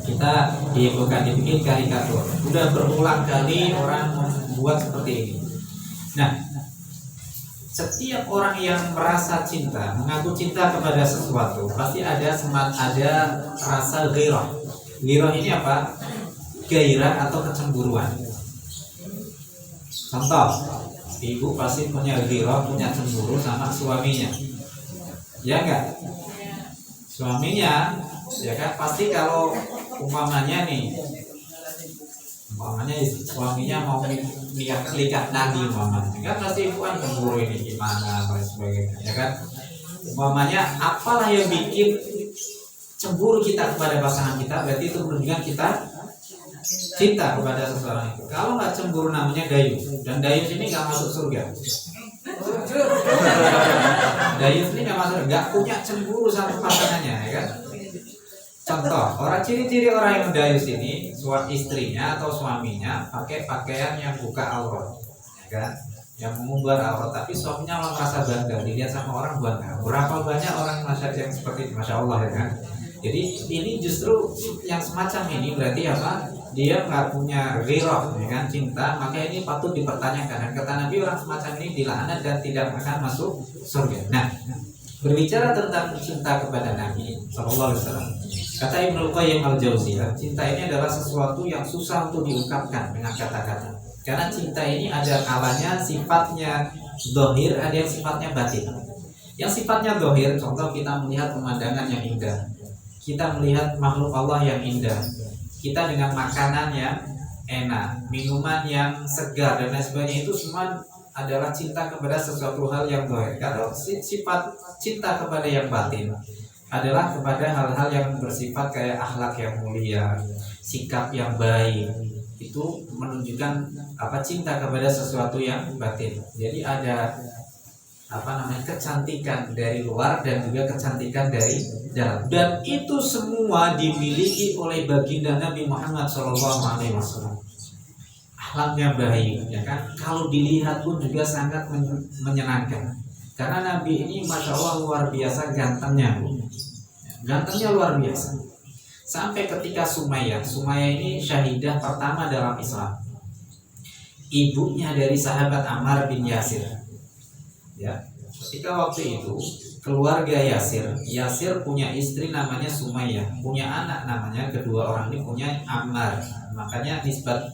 Kita dihebohkan, dibikin karikatur. Udah berulang kali orang membuat seperti ini. Nah, setiap orang yang merasa cinta, mengaku cinta kepada sesuatu, pasti ada rasa gairah. Gairah ini apa? Gairah atau kecemburuan. Contoh, ibu pasti punya gairah, punya cemburu sama suaminya. Ya enggak? Suaminya, ya kan? Pasti kalau umpamanya suaminya mau nikah lagi umpamanya, kan pasti kan cemburu ini gimana dan sebagainya, ya kan? Umpamanya apalah yang bikin cemburu kita kepada pasangan kita, berarti itu menunjukkan kita cinta kepada seseorang itu. Kalau nggak cemburu namanya dayus, dan dayus ini nggak masuk surga. Dayus ini nggak masuk, nggak punya cemburu sama pasangannya, ya kan? Contoh, ciri-ciri orang yang dayus ini, istrinya atau suaminya pakai pakaian yang buka aurat, ya kan? Yang mengumbar aurat, tapi suaminya malah merasa bangga dilihat sama orang bangga. Berapa banyak orang masyarakat yang seperti itu, masya Allah, ya kan? Jadi ini justru yang semacam ini berarti apa? Dia nggak punya ghirah, ya kan? Cinta, maka ini patut dipertanyakan. Dan kata Nabi, orang semacam ini dilaknat dan tidak akan masuk surga. Nah, berbicara tentang cinta kepada Nabi Sallallahu Alaihi Wasallam, kata Ibnu Qayyim al-Jauziyah, cinta ini adalah sesuatu yang susah untuk diungkapkan dengan kata-kata. Karena cinta ini ada kalanya sifatnya zahir, ada yang sifatnya batin. Yang sifatnya zahir, contoh kita melihat pemandangan yang indah, kita melihat makhluk Allah yang indah, kita dengan makanan yang enak, minuman yang segar dan lain sebagainya, itu semua adalah cinta kepada sesuatu hal yang zahir. Kalau sifat cinta kepada yang batin adalah kepada hal-hal yang bersifat kayak akhlak yang mulia, sikap yang baik, itu menunjukkan cinta kepada sesuatu yang batin. Jadi ada kecantikan dari luar dan juga kecantikan dari dalam, dan itu semua dimiliki oleh baginda Nabi Muhammad SAW. Akhlaknya baik, ya kan? Kalau dilihat pun juga sangat menyenangkan. Karena Nabi ini masya Allah luar biasa gantengnya, gantengnya luar biasa. Sampai ketika Sumayyah ini syahidah pertama dalam Islam, ibunya dari sahabat Ammar bin Yasir. Ya, ketika waktu itu keluarga Yasir punya istri namanya Sumayyah, punya anak namanya, kedua orang ini punya Ammar. Makanya nisbat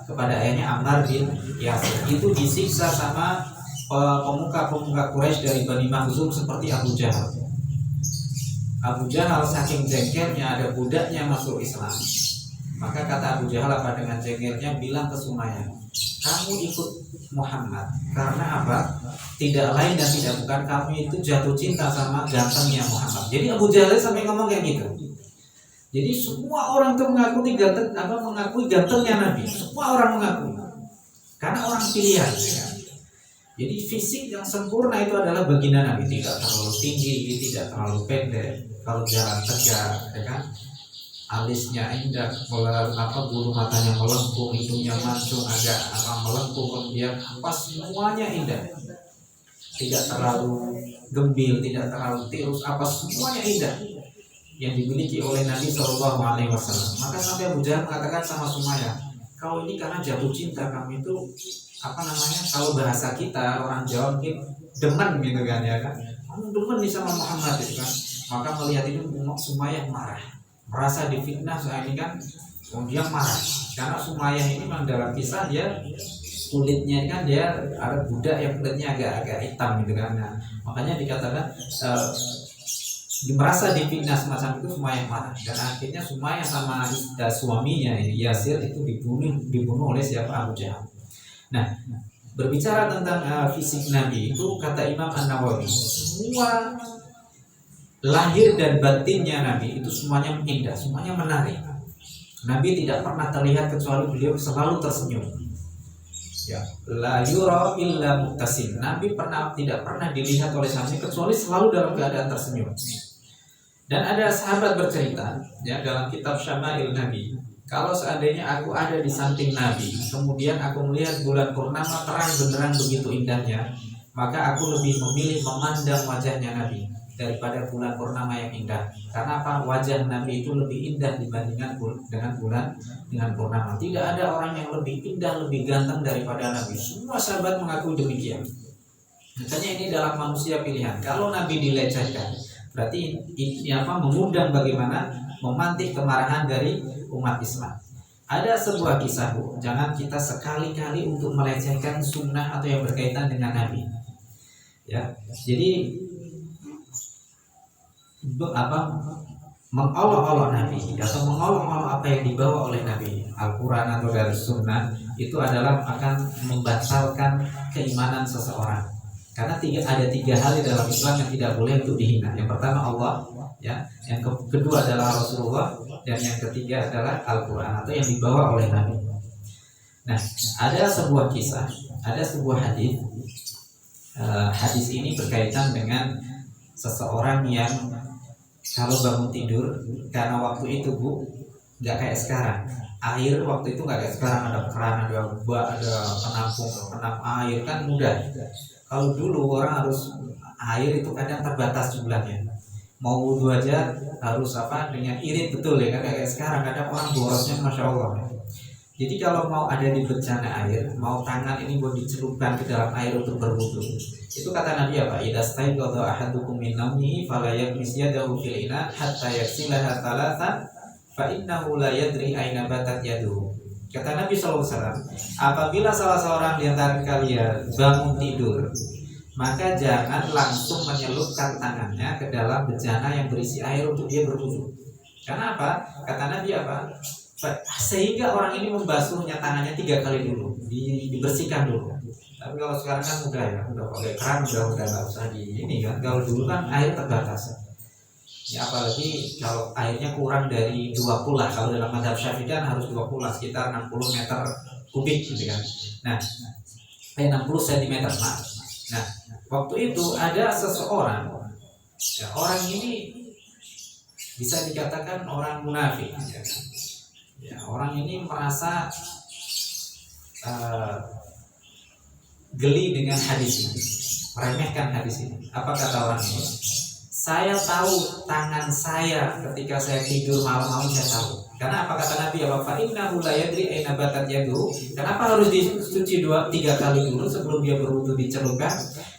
kepada ayahnya Ammar bin Yasir. Itu disiksa sama pemuka-pemuka Quraisy dari Bani Makhzum seperti Abu Jahal. Abu Jahal saking jengkelnya ada budaknya masuk Islam. Maka kata Abu Jahal dengan jengkelnya bilang ke Sumayyah, kamu ikut Muhammad karena apa? Tidak lain dan tidak bukan kamu itu jatuh cinta sama gantengnya Muhammad. Jadi Abu Jahal sampai ngomong kayak gitu. Jadi semua orang itu mengakui gantengnya Nabi. Semua orang mengakui. Karena orang pilihan, ya. Jadi fisik yang sempurna itu adalah baginda Nabi, tidak terlalu tinggi, tidak terlalu pendek, kalau jalan tegak, ya kan? Alisnya indah, bulu matanya melengkung, hidungnya mancung, agak melengkung, kemudian semuanya indah. Tidak terlalu gembil, tidak terlalu tirus, semuanya indah yang dimiliki oleh Nabi Shallallahu Alaihi Wasallam. Maka sampai Abu Jahal mengatakan sama Sumayyah, kau ini karena jatuh cinta kamu itu apa namanya, kalau bahasa kita orang Jawa mungkin demen gitu kan ya kan, kamu demen nih sama Muhammad itu kan, maka melihat itu Sumayyah marah, merasa difitnah saat ini kan, kemudian marah karena Sumayyah ini memang dalam kisah dia kulitnya kan dia ada budak yang kulitnya agak hitam gitu kan. Nah, makanya dikatakan merasa difitnah semacam itu, Sumayyah marah dan akhirnya Sumayyah sama suaminya Yasir itu dibunuh oleh siapa? Abu Jahal. Nah, berbicara tentang fisik Nabi itu kata Imam An-Nawawi, semua lahir dan batinnya Nabi itu semuanya indah, semuanya menarik. Nabi tidak pernah terlihat kecuali beliau selalu tersenyum. Ya, la yura illa mubtasim. Nabi tidak pernah dilihat oleh sahabat kecuali selalu dalam keadaan tersenyum. Dan ada sahabat bercerita ya dalam kitab Syama'il Nabi, kalau seandainya aku ada di samping Nabi, kemudian aku melihat bulan purnama terang benderang begitu indahnya, maka aku lebih memilih memandang wajahnya Nabi daripada bulan purnama yang indah. Karena apa? Wajah Nabi itu lebih indah dibandingkan dengan bulan dengan purnama. Tidak ada orang yang lebih indah, lebih ganteng daripada Nabi. Semua sahabat mengakui demikian. Makanya ini dalam manusia pilihan. Kalau Nabi dilecehkan, berarti ini mengundang bagaimana memantik kemarahan dari umat Islam. Ada sebuah kisah, Bu. Jangan kita sekali-kali untuk melecehkan sunnah atau yang berkaitan dengan Nabi. Ya, jadi mengolok-olok Nabi atau mengolok-olok apa yang dibawa oleh Nabi, Al-Quran atau dari sunnah, itu adalah akan membatalkan keimanan seseorang. Karena ada tiga hal di dalam Islam yang tidak boleh untuk dihina. Yang pertama Allah, ya. Yang kedua adalah Rasulullah, dan yang ketiga adalah Al-Quran atau yang dibawa oleh Nabi. Nah, ada sebuah kisah, ada sebuah hadis. Hadis ini berkaitan dengan seseorang yang kalau bangun tidur, karena waktu itu Bu nggak kayak sekarang, air waktu itu nggak kayak sekarang, ada keran, ada penampung air kan mudah. Kalau dulu orang harus air itu kadang terbatas jumlahnya, mau wudhu aja harus dengan irit betul ya kan, kayak sekarang kadang orang borosnya Masya Allah. Jadi kalau mau ada di bencana air, mau tangan ini mau dicelupkan ke dalam air untuk berwudu, itu kata Nabi apa? Idza staiqadha ahadukum min nawmihi fala yaghmis yadahu fil ina hatta yaghsilaha thalathan fa innahu la yadri aina batat yaduhu. Kata Nabi sallallahu alaihi wasallam, apabila salah seorang di antara kalian bangun tidur, maka jangan langsung menyelupkan tangannya ke dalam bejana yang berisi air untuk dia berwudu. Karena apa? Kata Nabi apa? Sehingga orang ini membasuhnya tangannya 3 kali dulu, dibersihkan dulu. Tapi kalau sekarang kan mudah ya, udah pakai keran, udah nggak usah di ini kan. Kalau dulu kan air terbatas. Ya apalagi kalau airnya kurang dari 20 lah. Kalau dalam mazhab Syafi'i kan harus 20 lah, sekitar 60 meter kubik gitu kan. Nah, 60 cm maaf. Nah, waktu itu ada seseorang, ya, orang ini bisa dikatakan orang munafik. Ya, orang ini merasa geli dengan hadis ini, meremehkan hadis ini. Apa kata orang ini? Saya tahu tangan saya ketika saya tidur malam-malam, saya tahu. Karena apa kata Nabi? Fa innahu la yadri aina batat yaduhu. Kenapa harus dicuci 2-3 kali dulu sebelum dia berwudu dicelupkan?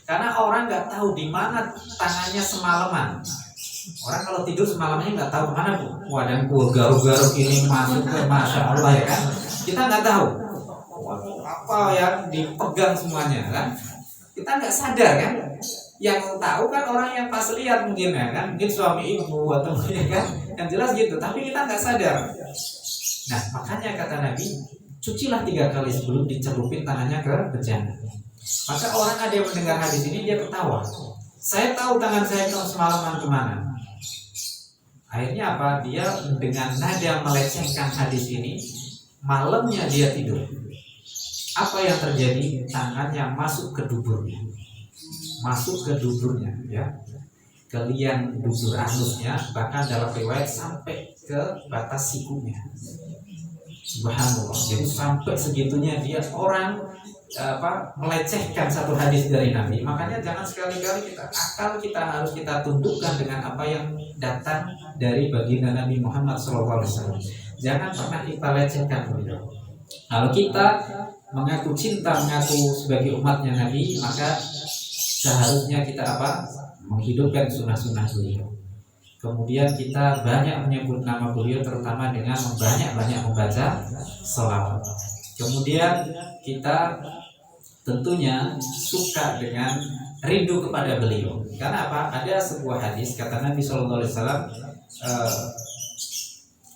Karena orang nggak tahu di mana tangannya semalaman. Orang kalau tidur semalamnya nggak tahu kemana Bu. Wadah garuk-garuk ini masuk ke Masya Allah ya kan. Kita nggak tahu apa yang dipegang semuanya kan. Kita nggak sadar kan. Yang tahu kan orang yang pas lihat mungkin ya kan. Mungkin suami ibu atau ya kan. Yang jelas gitu. Tapi kita nggak sadar. Nah makanya kata Nabi, cucilah 3 kali sebelum dicelupin tangannya ke bejana. Maka orang ada yang mendengar hadis ini dia ketawa. Saya tahu tangan saya semalaman kemana. Akhirnya apa? Dia dengan nada melecehkan hadis ini, malamnya dia tidur. Apa yang terjadi? Tangannya masuk ke duburnya, ya, ke liang dubur anusnya, bahkan dalam riwayat sampai ke batas sikunya. Subhanallah. Jadi sampai segitunya dia orang melecehkan satu hadis dari Nabi. Makanya jangan sekali-kali akal kita harus kita tundukkan dengan apa yang datang dari baginda Nabi Muhammad SAW. Jangan pernah kita lecehkan beliau. Kalau kita mengaku cinta, mengaku sebagai umatnya Nabi, maka seharusnya kita apa? Menghidupkan sunnah-sunnah beliau. Kemudian kita banyak menyebut nama beliau, terutama dengan banyak membaca sholawat. Kemudian kita tentunya suka dengan rindu kepada beliau. Karena apa? Ada sebuah hadis kata Nabi Shallallahu Alaihi Wasallam,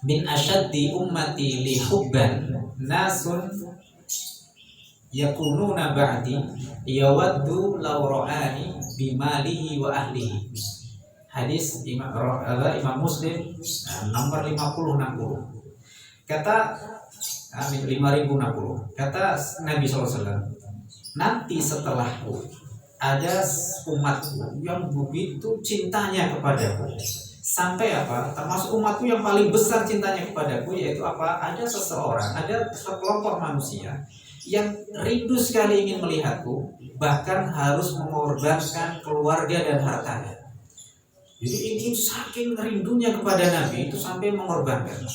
min asyaddi ummati li hubban nasun yakununa ba'di yawaddu law ra'ani bimalihi wa ahlihi. Hadis Imam Muslim nomor 5060. Kata 5060. Kata Nabi SAW, nanti setelahku ada umatku yang begitu cintanya kepadaku. Sampai apa? Termasuk umatku yang paling besar cintanya kepadaku, yaitu apa? Ada seseorang, ada sekelompok manusia yang rindu sekali ingin melihatku, bahkan harus mengorbankan keluarga dan hartanya. Jadi ini saking rindunya kepada Nabi itu sampai mengorbankan.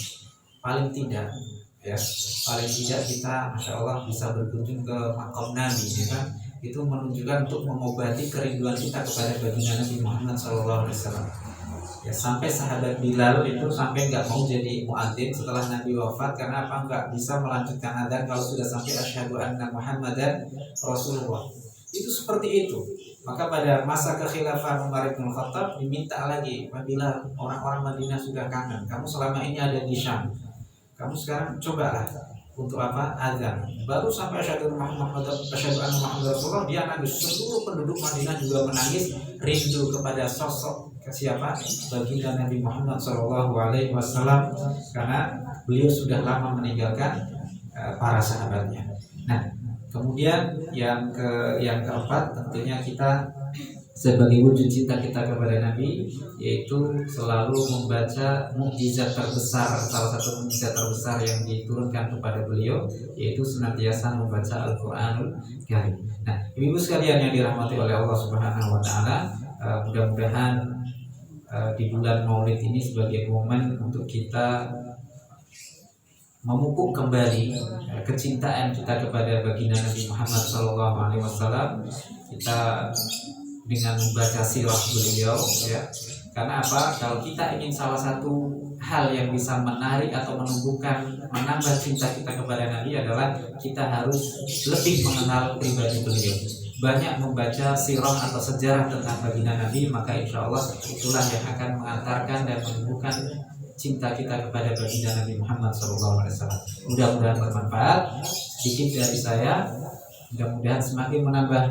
Paling tidak kita, masya Allah, bisa berkunjung ke makam Nabi, ya kan? Itu menunjukkan untuk mengobati kerinduan kita kepada baginda Nabi Muhammad SAW. Ya, sampai sahabat Bilal itu sampai nggak mau jadi muadzin setelah Nabi wafat, karena apa? Nggak bisa melanjutkan adzan kalau sudah sampai asyhadu anna Muhammadan Rasulullah. Itu seperti itu. Maka pada masa kekhilafan Umar bin Khattab diminta lagi, apabila orang-orang Madinah sudah kangen, kamu selama ini ada di Syam, kamu sekarang cobalah untuk apa? Azan. Baru sampai asyhadu anna Muhammadan Rasulullah, dia nangis. Seluruh penduduk Madinah juga menangis, rindu kepada sosok siapa? Baginda Nabi Muhammad SAW, karena beliau sudah lama meninggalkan para sahabatnya. Nah, kemudian yang keempat, tentunya kita sebagai wujud cinta kita kepada Nabi, yaitu selalu membaca mukjizat terbesar. Salah satu mukjizat terbesar yang diturunkan kepada beliau, yaitu senantiasa membaca Al-Qur'anul Karim. Nah, ibu sekalian yang dirahmati oleh Allah Subhanahu wa taala, mudah-mudahan di bulan Maulid ini sebagai momen untuk kita memupuk kembali kecintaan kita kepada baginda Nabi Muhammad SAW. Kita dengan membaca sirah beliau, ya. Karena apa? Kalau kita ingin salah satu hal yang bisa menarik atau menambah cinta kita kepada Nabi adalah kita harus lebih mengenal pribadi beliau. Banyak membaca sirah atau sejarah tentang baginda Nabi, maka insya Allah itulah yang akan mengantarkan dan menumbuhkan cinta kita kepada baginda Nabi Muhammad SAW. Mudah-mudahan bermanfaat. Sedikit dari saya, mudah-mudahan semakin menambah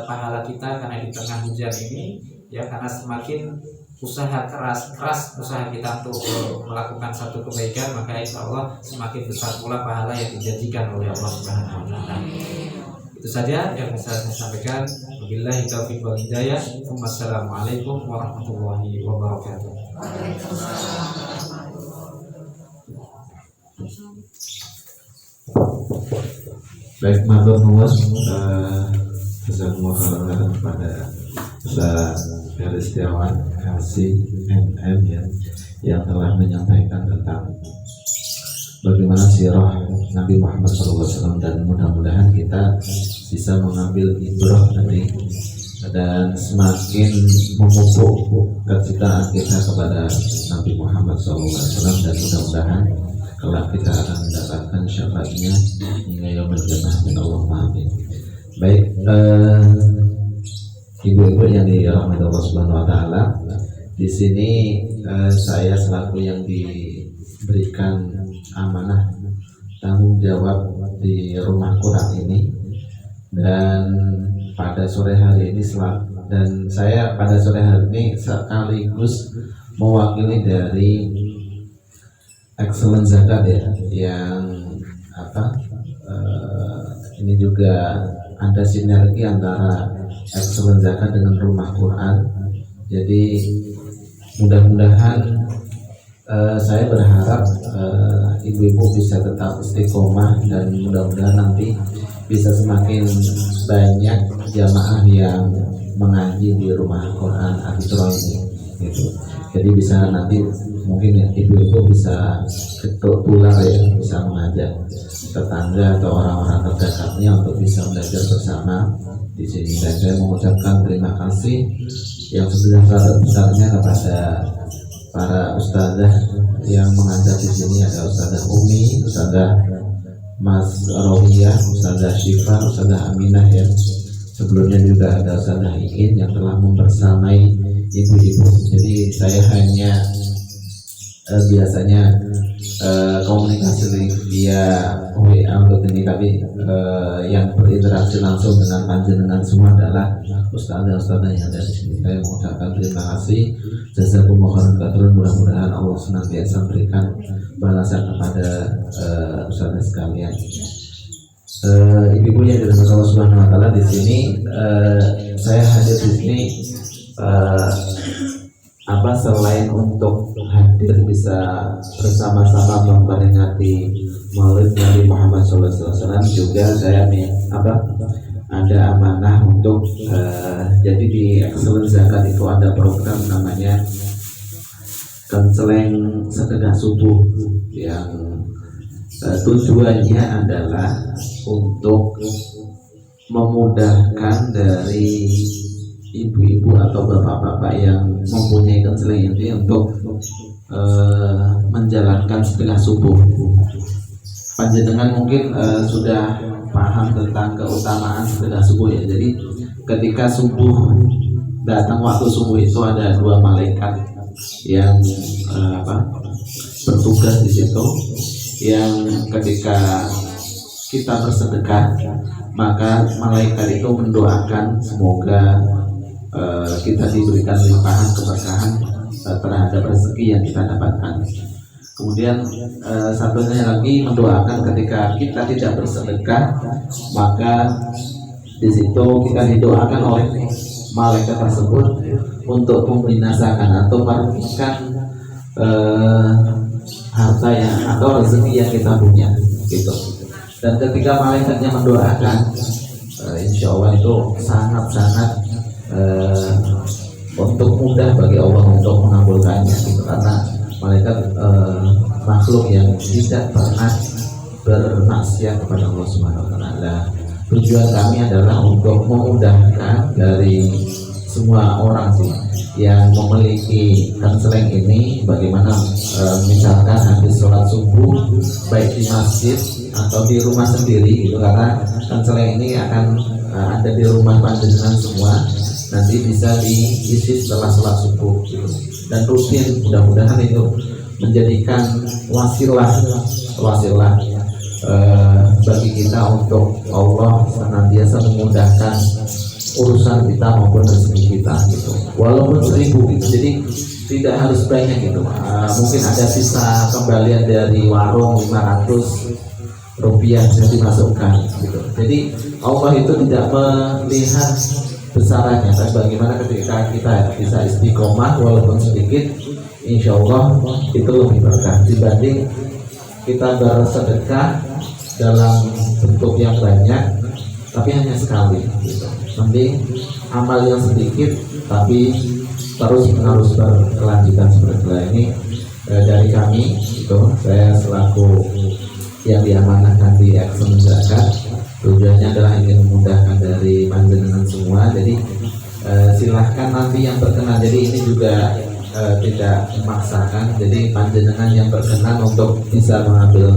pahala kita, karena di tengah hujan ini, ya, karena semakin keras usaha kita untuk melakukan satu kebaikan, maka insya Allah semakin besar pula pahala yang dijanjikan oleh Allah Subhanahu wa taala. Itu saja yang bisa saya sampaikan. Wabillahi taufiq wal hidayah. Wassalamualaikum warahmatullahi wabarakatuh. Baik, matur nuwun jazakumullah khairan kepada Ustaz Ferry Setiawan HCMM, ya, yang telah menyampaikan tentang bagaimana sirah Nabi Muhammad SAW, dan mudah-mudahan kita bisa mengambil ibrah dan semakin memupuk kecintaan kita kepada Nabi Muhammad SAW, dan mudah-mudahan kelak kita akan mendapatkan syafaatnya hingga yaumul qiyamah. Amin. Baik, ibu-ibu yang dirahmati Allah Subhanahu wa taala, di sini saya selaku yang diberikan amanah tanggung jawab di rumah Quran ini, dan pada sore hari ini saya pada sore hari ini sekaligus mewakili dari Excellent Zakat, ya, yang ini juga ada sinergi antara Excellent Zakat dengan rumah Quran. Jadi mudah-mudahan saya berharap ibu-ibu bisa tetap istiqomah, dan mudah-mudahan nanti bisa semakin banyak jamaah yang mengaji di rumah Quran Al-Isra ini, gitu. Jadi bisa nanti mungkin ibu-ibu bisa ketuk tular ya, bisa mengajak tetangga atau orang-orang terdekatnya untuk bisa belajar bersama di sini. Dan saya mengucapkan terima kasih yang sebesar-besarnya kepada para ustazah yang mengajar di sini. Ada Ustazah Umi, Ustazah Mas Rohiyah, Ustazah Syifa, Ustazah Aminah ya. Sebelumnya juga ada Ustazah Iin yang telah membersamai ibu-ibu. Jadi saya hanya biasanya komunikasi via WA untuk ini, tapi yang berinteraksi langsung dengan panjenengan semua adalah ustazah-ustazah yang ada di sini. Saya mengucapkan terima kasih, jazakumullah khairan. Mudah-mudahan Allah senantiasa memberikan balasan kepada ustazah sekalian. Ibu-ibu yang dirahmati Allah Subhanahu wa taala, di sini saya hadir di sini selain untuk hadir bisa bersama-sama memperingati Maulid Nabi Muhammad SAW, juga saya ada amanah untuk jadi di Excellence Zakat itu ada program namanya konseling sedekah subuh yang tujuannya adalah untuk memudahkan dari ibu-ibu atau bapak-bapak yang mempunyai konseling ini untuk menjalankan sedekah subuh. Panjenengan mungkin sudah paham tentang keutamaan sedekah subuh ya. Jadi ketika subuh datang, waktu subuh itu ada dua malaikat yang bertugas di situ, yang ketika kita bersedekah maka malaikat itu mendoakan semoga kita diberikan limpahan keberkahan terhadap rezeki yang kita dapatkan. Kemudian satunya lagi mendoakan ketika kita tidak bersedekah, maka di situ kita didoakan oleh malaikat tersebut untuk membinasakan atau merugikan harta yang atau rezeki yang kita punya gitu. Dan ketika malaikatnya mendoakan, insya Allah itu sangat-sangat untuk mudah bagi Allah untuk mengabulkannya gitu, karena malaikat makhluk yang tidak pernah bermaksiat kepada Allah Subhanahu wa taala. Tujuan kami adalah untuk memudahkan dari semua orang sih yang memiliki konseling ini, bagaimana misalkan habis sholat subuh baik di masjid atau di rumah sendiri gitu, karena konseling ini akan ada di rumah panjenengan semua, nanti bisa diisi setelah sholat subuh gitu. Dan rutin, mudah-mudahan itu menjadikan wasilah bagi kita untuk Allah senantiasa memudahkan urusan kita maupun rezeki kita gitu. Walaupun 1000 gitu, jadi tidak harus banyak gitu. Mungkin ada sisa kembalian dari warung 500 rupiah bisa dimasukkan gitu. Jadi Allah itu tidak melihat besarannya, dan bagaimana ketika kita bisa istiqomah walaupun sedikit, insya Allah itu lebih berkah dibanding kita bersedekah dalam bentuk yang banyak tapi hanya sekali gitu. Mending amal yang sedikit tapi terus harus berkelanjutan seperti ini. Dari kami itu, saya selaku yang diamanahkan di Excellence Zakat, tujuannya adalah ingin memudahkan dari panjenengan semua. Jadi silahkan nanti yang berkenan, jadi ini juga tidak memaksakan, jadi panjenengan yang berkenan untuk bisa mengambil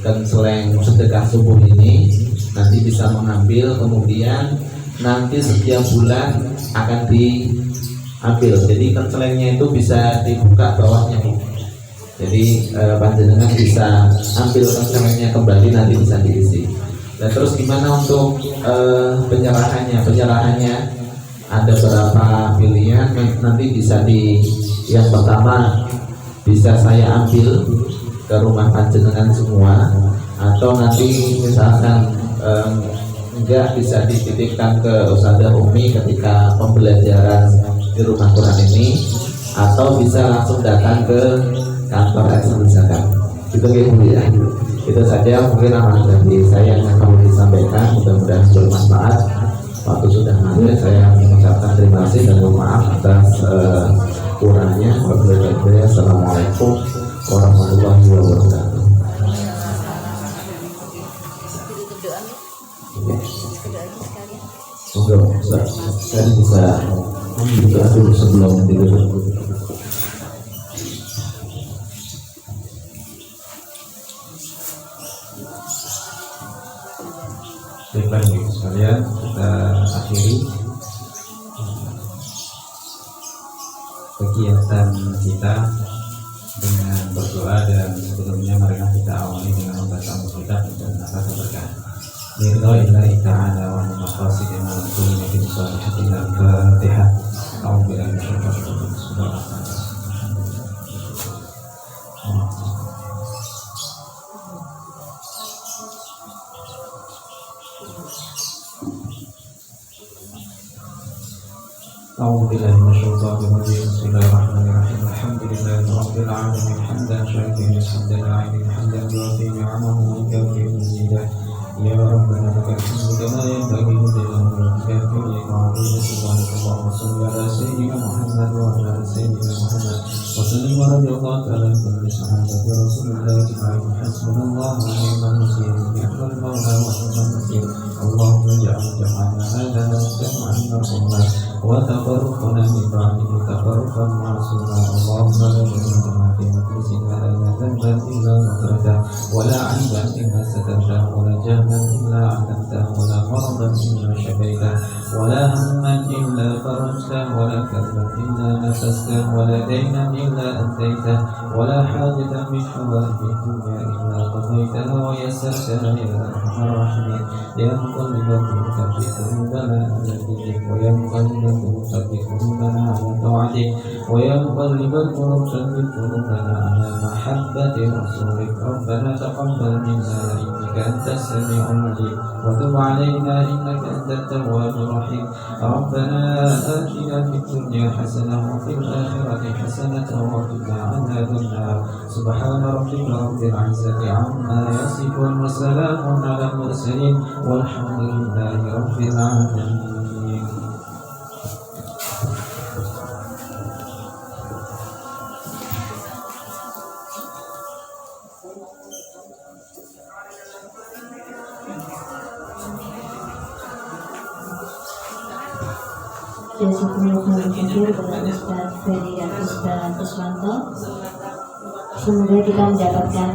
konseling sedekah subuh ini nanti bisa mengambil, kemudian nanti setiap bulan akan diambil. Jadi konselingnya itu bisa dibuka bawahnya, jadi panjenengan bisa ambil konselingnya kembali, nanti bisa diisi. Dan terus gimana untuk penyerahannya? Penyerahannya ada beberapa pilihan, nanti bisa yang pertama bisa saya ambil ke rumah panjenengan semua, atau nanti misalkan enggak bisa dititipkan ke Ustazah Umi ketika pembelajaran di rumah Quran ini, atau bisa langsung datang ke kantor Excellence Zakat. Itu ya. Itu saja mungkin amanah dari saya yang perlu disampaikan, mudah-mudahan bermanfaat. Waktu sudah habis, saya mengucapkan terima kasih dan mohon maaf atas kurangnya. Wassalamualaikum warahmatullahi wabarakatuh. Enggak, saya bisa buka dulu sebelum tidur. Baiklah ibu sekalian, kita akhiri kegiatan kita dengan berdoa, dan sebelumnya mari kita awali dengan membaca Al-Qur'an dan nafas berkah. Lillahi ta'ala wa maqasidina wa kulli min shalihatin al-Fatihah. A'udzubillahi minasyaitonir rajim. A'udzubillahi minasyaitonir rajim. Bismillahirrahmanirrahim. Alhamdulillahi rabbil alamin. Hamdan syakiran hamdan la'imin hamdan yu'ti ni'amahu wa yukafi mazidah. Ya Rabbana lakal hamdu kama yanbaghi li jalali wajhika wa 'azimi sultanika. Wa sallallahu ala sayyidina Muhammad wa ala sayyidina Muhammad wa sallim wa radiyallahu ta'ala an kulli sahabati Rasulillah ajma'in. Hasbunallahu wa ni'mal wakeel. Ni'mal mawla wa ni'mal nasir. Allahumma ij'al jam'ana hadha jam'an marhuman wa tafarraqna min ba'dihi tafarruqan ma'suma. Allahumma la taj'alna fi majlisin hadha dhanban illa ghafartahu wa la 'ayban illa satartahu wa la jahlan illa 'allamtahu wa la maradan illa shafaitahu wa la hamman illa farajtahu wa la karban illa nafastahu wa la daynan illa adaytahu wa la hajatan min hawaiji dunya illa qadaytaha wa yassartaha ya arhamar rahimin. Ya muqallibal qulub tsabbit qulubana ala dinik wa ya muqallibal qulub tsabbit qulubana ala ta'atik wa ya muqallibal qulub tsabbit qulubana ala mahabbati rasulik. Rabbana taqabbal minna innaka antas sami'ul 'alim wa tub 'alaina innaka antat tawwabur rahim. Rabbana atina fid dunya hasanah wa fil akhirati hasanah wa qina 'adzaban nar. Subhana rabbika rabbil 'izzati 'amma yasifun wa salamun 'alal mursalin walhamdulillahi rabbil 'alamin. Jazakumullah khairan kepada Ustaz Ferry dan Ustaz Iswanto. Semoga kita mendapatkan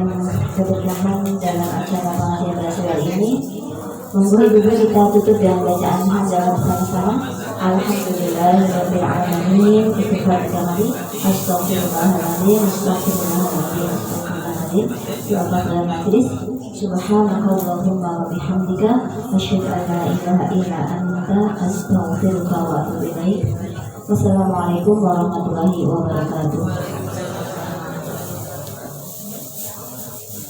keberkahan dalam acara pengajian Rasul ini. Monggo ibu kita tutup dengan bacaan hamdalah bersama-sama. Alhamdulillahirabbil alamin. Istighfar 3 kali. Astaghfirullahaladzim, astaghfirullahaladzim, astaghfirullahaladzim. Doa dalam majlis. Subhanakallahumma wa bihamdika asyhadu an la ilaha illa anta astaghfiruka wa atubu ilaik. Wassalamualaikum warahmatullahi wabarakatuh.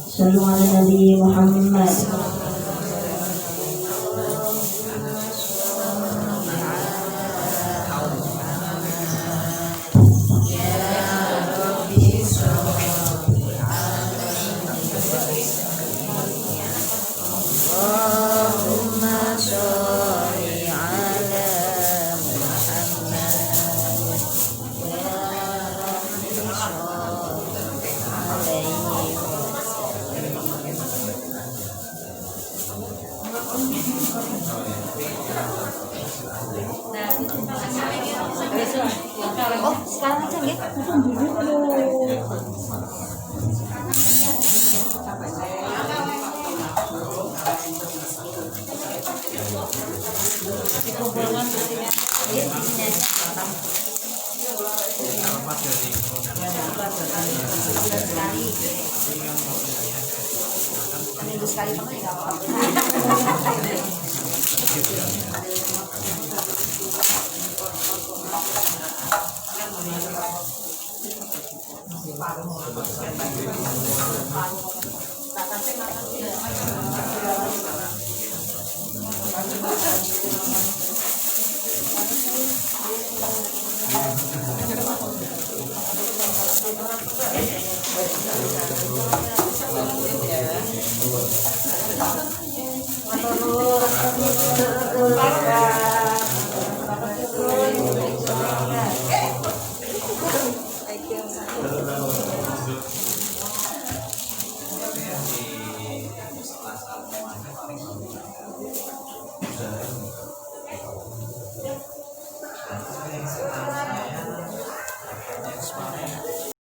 Shallu ala Nabi Muhammad. Oh, sekarang aja ya. Seminggu sekali teman nggak apa-apa.